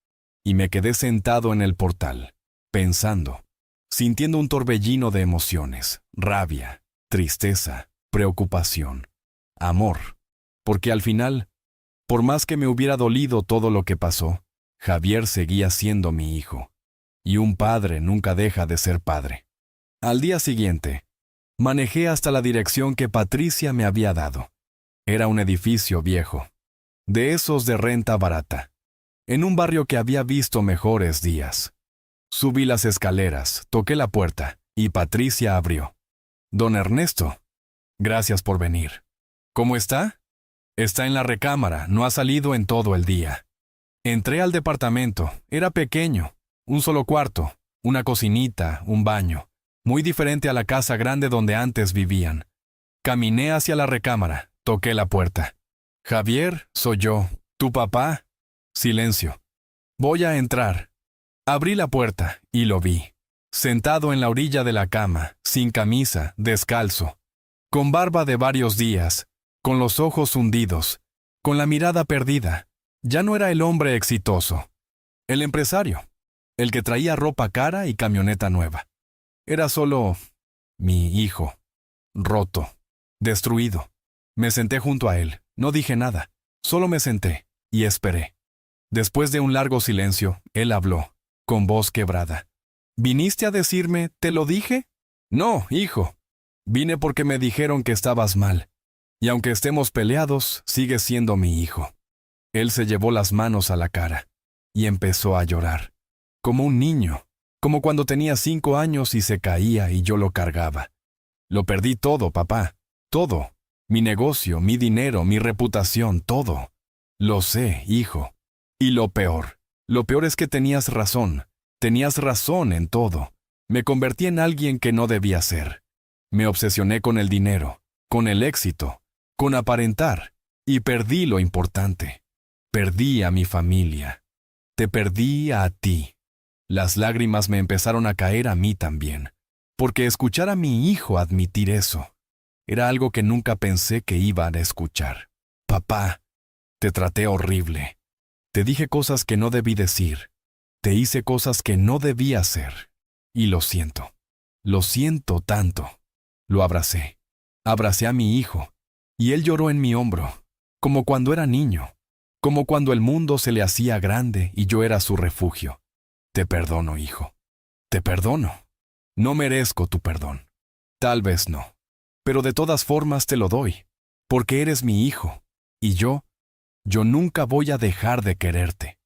Y me quedé sentado en el portal, pensando, sintiendo un torbellino de emociones, rabia, tristeza, preocupación, amor. Porque al final, por más que me hubiera dolido todo lo que pasó, Javier seguía siendo mi hijo. Y un padre nunca deja de ser padre. Al día siguiente, manejé hasta la dirección que Patricia me había dado. Era un edificio viejo, de esos de renta barata, en un barrio que había visto mejores días. Subí las escaleras, toqué la puerta, y Patricia abrió. Don Ernesto, gracias por venir. ¿Cómo está? Está en la recámara, no ha salido en todo el día. Entré al departamento, era pequeño, un solo cuarto, una cocinita, un baño, muy diferente a la casa grande donde antes vivían. Caminé hacia la recámara, toqué la puerta. Javier, soy yo, ¿tu papá? Silencio. Voy a entrar. Abrí la puerta y lo vi, sentado en la orilla de la cama, sin camisa, descalzo, con barba de varios días, con los ojos hundidos, con la mirada perdida. Ya no era el hombre exitoso, el empresario, el que traía ropa cara y camioneta nueva. Era solo mi hijo, roto, destruido. Me senté junto a él, no dije nada, solo me senté y esperé. Después de un largo silencio, él habló, con voz quebrada. ¿Viniste a decirme, te lo dije? No, hijo. Vine porque me dijeron que estabas mal. Y aunque estemos peleados, sigues siendo mi hijo. Él se llevó las manos a la cara y empezó a llorar, como un niño, como cuando tenía 5 años y se caía y yo lo cargaba. Lo perdí todo, papá, todo. Mi negocio, mi dinero, mi reputación, todo. Lo sé, hijo. Y lo peor es que tenías razón en todo. Me convertí en alguien que no debía ser. Me obsesioné con el dinero, con el éxito, con aparentar, y perdí lo importante. Perdí a mi familia. Te perdí a ti. Las lágrimas me empezaron a caer a mí también, porque escuchar a mi hijo admitir eso era algo que nunca pensé que iba a escuchar. Papá, te traté horrible. Te dije cosas que no debí decir. Te hice cosas que no debí hacer. Y lo siento. Lo siento tanto. Lo abracé. Abracé a mi hijo. Y él lloró en mi hombro, como cuando era niño, como cuando el mundo se le hacía grande y yo era su refugio. Te perdono, hijo. Te perdono. No merezco tu perdón. Tal vez no. Pero de todas formas te lo doy, porque eres mi hijo. Y yo nunca voy a dejar de quererte.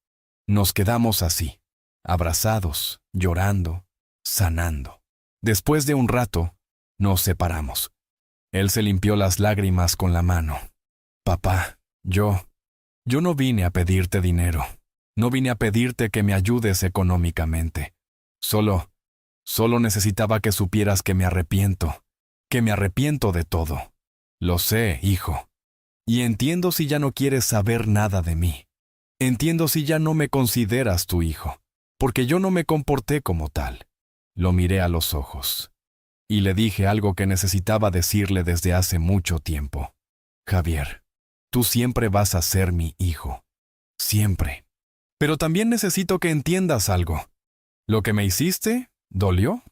Nos quedamos así, abrazados, llorando, sanando. Después de un rato, nos separamos. Él se limpió las lágrimas con la mano. Papá, yo no vine a pedirte dinero. No vine a pedirte que me ayudes económicamente. Solo necesitaba que supieras que me arrepiento de todo. Lo sé, hijo. Y entiendo si ya no quieres saber nada de mí. Entiendo si ya no me consideras tu hijo, porque yo no me comporté como tal. Lo miré a los ojos. Y le dije algo que necesitaba decirle desde hace mucho tiempo. Javier, tú siempre vas a ser mi hijo. Siempre. Pero también necesito que entiendas algo. Lo que me hiciste, ¿dolió?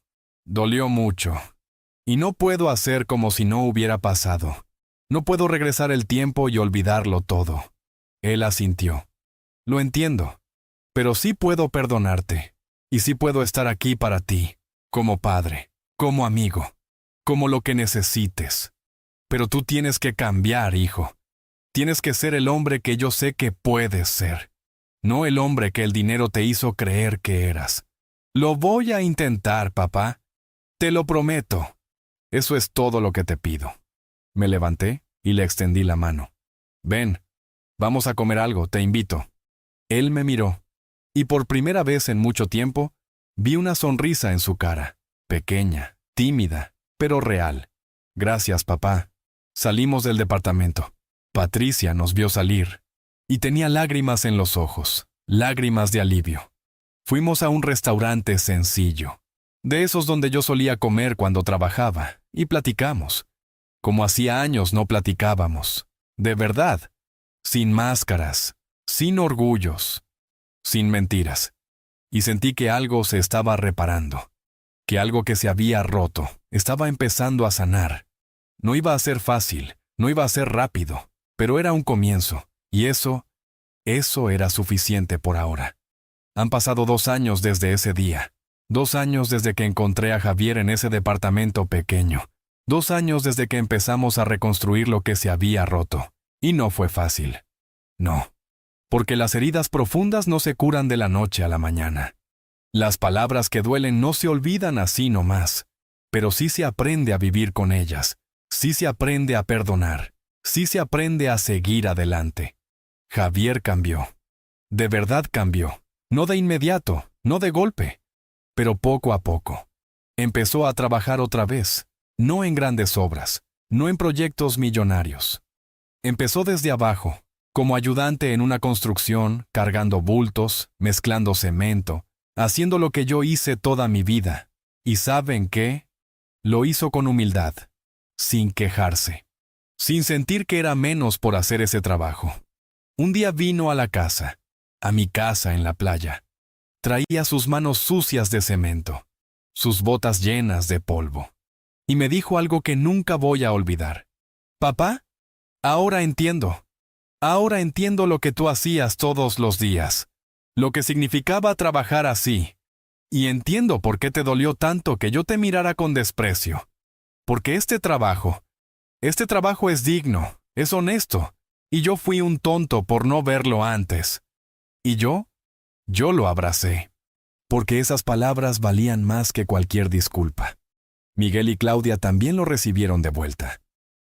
Dolió mucho. Y no puedo hacer como si no hubiera pasado. No puedo regresar el tiempo y olvidarlo todo. Él asintió. Lo entiendo. Pero sí puedo perdonarte. Y sí puedo estar aquí para ti, como padre, como amigo, como lo que necesites. Pero tú tienes que cambiar, hijo. Tienes que ser el hombre que yo sé que puedes ser. No el hombre que el dinero te hizo creer que eras. Lo voy a intentar, papá. Te lo prometo. Eso es todo lo que te pido. Me levanté y le extendí la mano. Ven, vamos a comer algo, te invito. Él me miró, y por primera vez en mucho tiempo, vi una sonrisa en su cara, pequeña, tímida, pero real. Gracias, papá. Salimos del departamento. Patricia nos vio salir, y tenía lágrimas en los ojos, lágrimas de alivio. Fuimos a un restaurante sencillo, de esos donde yo solía comer cuando trabajaba, y platicamos. Como hacía años no platicábamos, de verdad, sin máscaras, sin orgullos, sin mentiras. Y sentí que algo se estaba reparando, que algo que se había roto estaba empezando a sanar. No iba a ser fácil, no iba a ser rápido, pero era un comienzo, y eso era suficiente por ahora. Han pasado 2 años desde ese día, 2 años desde que encontré a Javier en ese departamento pequeño, 2 años desde que empezamos a reconstruir lo que se había roto, y no fue fácil. No, porque las heridas profundas no se curan de la noche a la mañana. Las palabras que duelen no se olvidan así nomás, pero sí se aprende a vivir con ellas, sí se aprende a perdonar, sí se aprende a seguir adelante. Javier cambió. De verdad cambió. No de inmediato, no de golpe, pero poco a poco. Empezó a trabajar otra vez, no en grandes obras, no en proyectos millonarios. Empezó desde abajo, como ayudante en una construcción, cargando bultos, mezclando cemento, haciendo lo que yo hice toda mi vida. ¿Y saben qué? Lo hizo con humildad, sin quejarse, sin sentir que era menos por hacer ese trabajo. Un día vino a la casa, a mi casa en la playa. Traía sus manos sucias de cemento, sus botas llenas de polvo. Y me dijo algo que nunca voy a olvidar. Papá, ahora entiendo. Ahora entiendo lo que tú hacías todos los días, lo que significaba trabajar así. Y entiendo por qué te dolió tanto que yo te mirara con desprecio. Porque este trabajo es digno, es honesto, y yo fui un tonto por no verlo antes. Y yo lo abracé, porque esas palabras valían más que cualquier disculpa. Miguel y Claudia también lo recibieron de vuelta.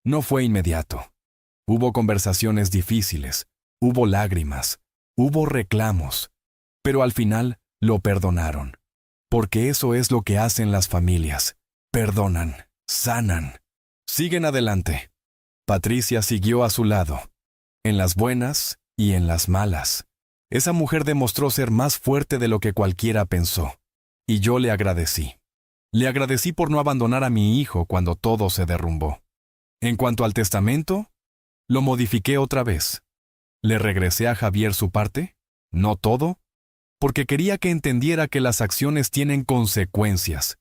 No fue inmediato. Hubo conversaciones difíciles, hubo lágrimas, hubo reclamos, pero al final lo perdonaron, porque eso es lo que hacen las familias. Perdonan, sanan, siguen adelante. Patricia siguió a su lado, en las buenas y en las malas. Esa mujer demostró ser más fuerte de lo que cualquiera pensó, y yo le agradecí. Le agradecí por no abandonar a mi hijo cuando todo se derrumbó. En cuanto al testamento, lo modifiqué otra vez. Le regresé a Javier su parte, no todo, porque quería que entendiera que las acciones tienen consecuencias,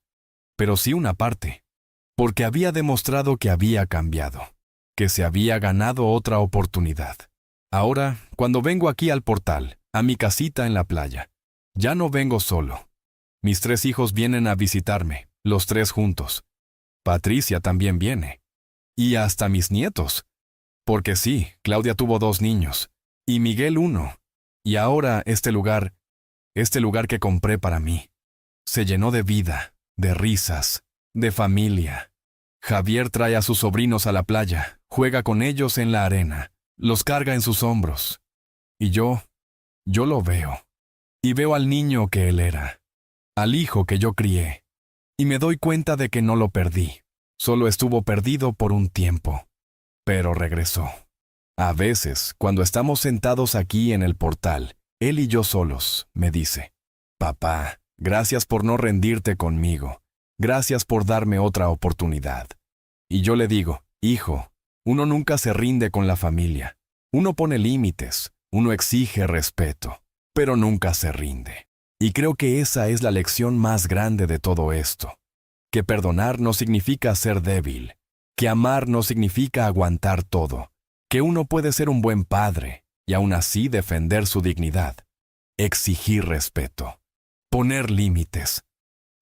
pero sí una parte, porque había demostrado que había cambiado, que se había ganado otra oportunidad. Ahora, cuando vengo aquí al portal, a mi casita en la playa, ya no vengo solo. Mis 3 hijos vienen a visitarme, los 3 juntos. Patricia también viene. Y hasta mis nietos. Porque sí, Claudia tuvo 2 niños, y Miguel 1. Y ahora este lugar que compré para mí, se llenó de vida, de risas, de familia. Javier trae a sus sobrinos a la playa, juega con ellos en la arena, los carga en sus hombros. Y yo lo veo. Y veo al niño que él era, al hijo que yo crié. Y me doy cuenta de que no lo perdí, solo estuvo perdido por un tiempo. Pero regresó. A veces, cuando estamos sentados aquí en el portal, él y yo solos, me dice, «Papá, Gracias por no rendirte conmigo. Gracias por darme otra oportunidad. Y yo le digo, hijo, uno nunca se rinde con la familia. Uno pone límites, uno exige respeto, pero nunca se rinde. Y creo que esa es la lección más grande de todo esto. Que perdonar no significa ser débil, que amar no significa aguantar todo, que uno puede ser un buen padre y aún así defender su dignidad, exigir respeto, poner límites.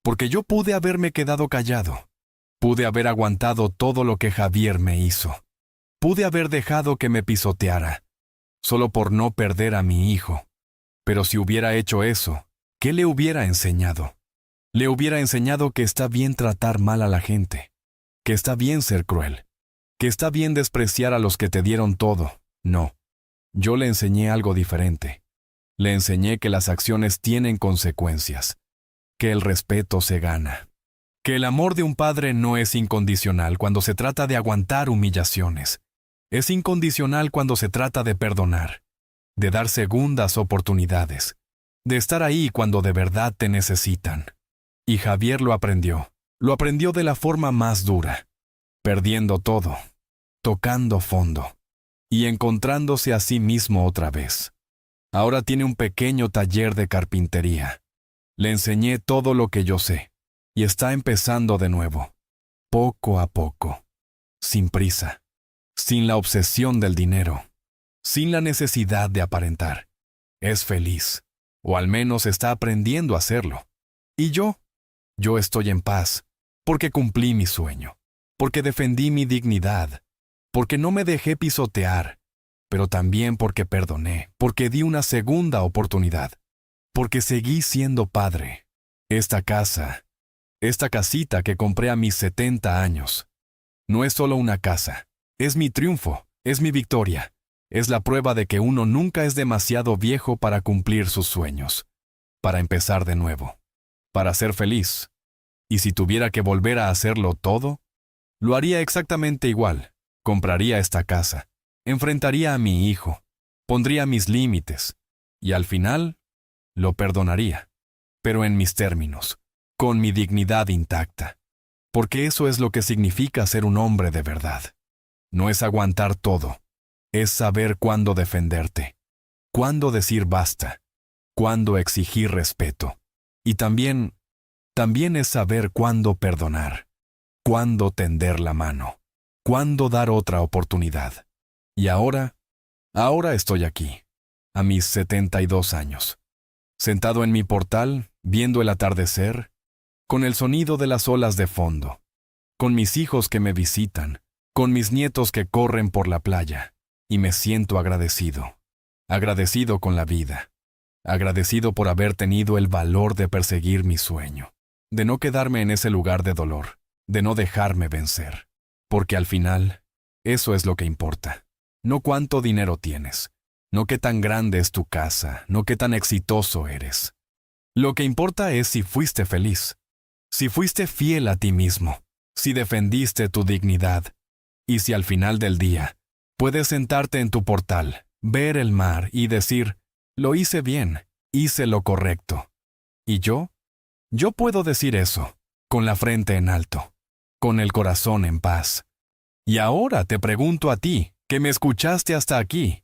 Porque yo pude haberme quedado callado, pude haber aguantado todo lo que Javier me hizo, pude haber dejado que me pisoteara, solo por no perder a mi hijo. Pero si hubiera hecho eso, ¿qué le hubiera enseñado? Le hubiera enseñado que está bien tratar mal a la gente, que está bien ser cruel, que está bien despreciar a los que te dieron todo. No, yo le enseñé algo diferente. Le enseñé que las acciones tienen consecuencias, que el respeto se gana, que el amor de un padre no es incondicional cuando se trata de aguantar humillaciones. Es incondicional cuando se trata de perdonar, de dar segundas oportunidades, de estar ahí cuando de verdad te necesitan. Y Javier lo aprendió de la forma más dura, perdiendo todo, tocando fondo y encontrándose a sí mismo otra vez. Ahora tiene un pequeño taller de carpintería. Le enseñé todo lo que yo sé y está empezando de nuevo, poco a poco, sin prisa, sin la obsesión del dinero, sin la necesidad de aparentar. Es feliz, o al menos está aprendiendo a hacerlo. Y yo estoy en paz, porque cumplí mi sueño, porque defendí mi dignidad, porque no me dejé pisotear, pero también porque perdoné, porque di una segunda oportunidad, porque seguí siendo padre. Esta casita que compré a mis 70 años, no es solo una casa, es mi triunfo, es mi victoria, es la prueba de que uno nunca es demasiado viejo para cumplir sus sueños, para empezar de nuevo, para ser feliz. Y si tuviera que volver a hacerlo todo, lo haría exactamente igual. Compraría esta casa, enfrentaría a mi hijo, pondría mis límites, y al final, lo perdonaría, pero en mis términos, con mi dignidad intacta. Porque eso es lo que significa ser un hombre de verdad. No es aguantar todo, es saber cuándo defenderte, cuándo decir basta, cuándo exigir respeto. Y también es saber cuándo perdonar, cuándo tender la mano, cuándo dar otra oportunidad. Y ahora estoy aquí, a mis 72 años, sentado en mi portal, viendo el atardecer, con el sonido de las olas de fondo, con mis hijos que me visitan, con mis nietos que corren por la playa, y me siento agradecido, agradecido con la vida, agradecido por haber tenido el valor de perseguir mi sueño, de no quedarme en ese lugar de dolor, de no dejarme vencer, porque al final, eso es lo que importa, no cuánto dinero tienes, no qué tan grande es tu casa, no qué tan exitoso eres. Lo que importa es si fuiste feliz, si fuiste fiel a ti mismo, si defendiste tu dignidad, y si al final del día puedes sentarte en tu portal, ver el mar y decir, lo hice bien, hice lo correcto. Y yo puedo decir eso, con la frente en alto, con el corazón en paz. Y ahora te pregunto a ti, que me escuchaste hasta aquí,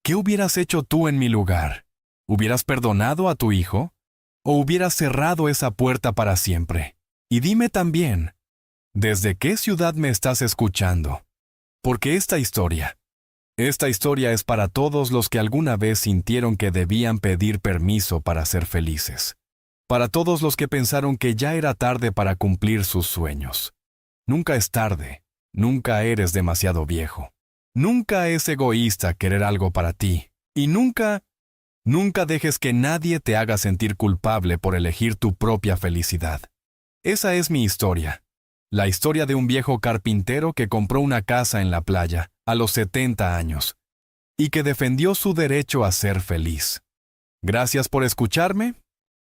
¿qué hubieras hecho tú en mi lugar? ¿Hubieras perdonado a tu hijo? ¿O hubieras cerrado esa puerta para siempre? Y dime también, ¿desde qué ciudad me estás escuchando? Porque esta historia es para todos los que alguna vez sintieron que debían pedir permiso para ser felices. Para todos los que pensaron que ya era tarde para cumplir sus sueños. Nunca es tarde, nunca eres demasiado viejo. Nunca es egoísta querer algo para ti. Y nunca dejes que nadie te haga sentir culpable por elegir tu propia felicidad. Esa es mi historia. La historia de un viejo carpintero que compró una casa en la playa a los 70 años y que defendió su derecho a ser feliz. Gracias por escucharme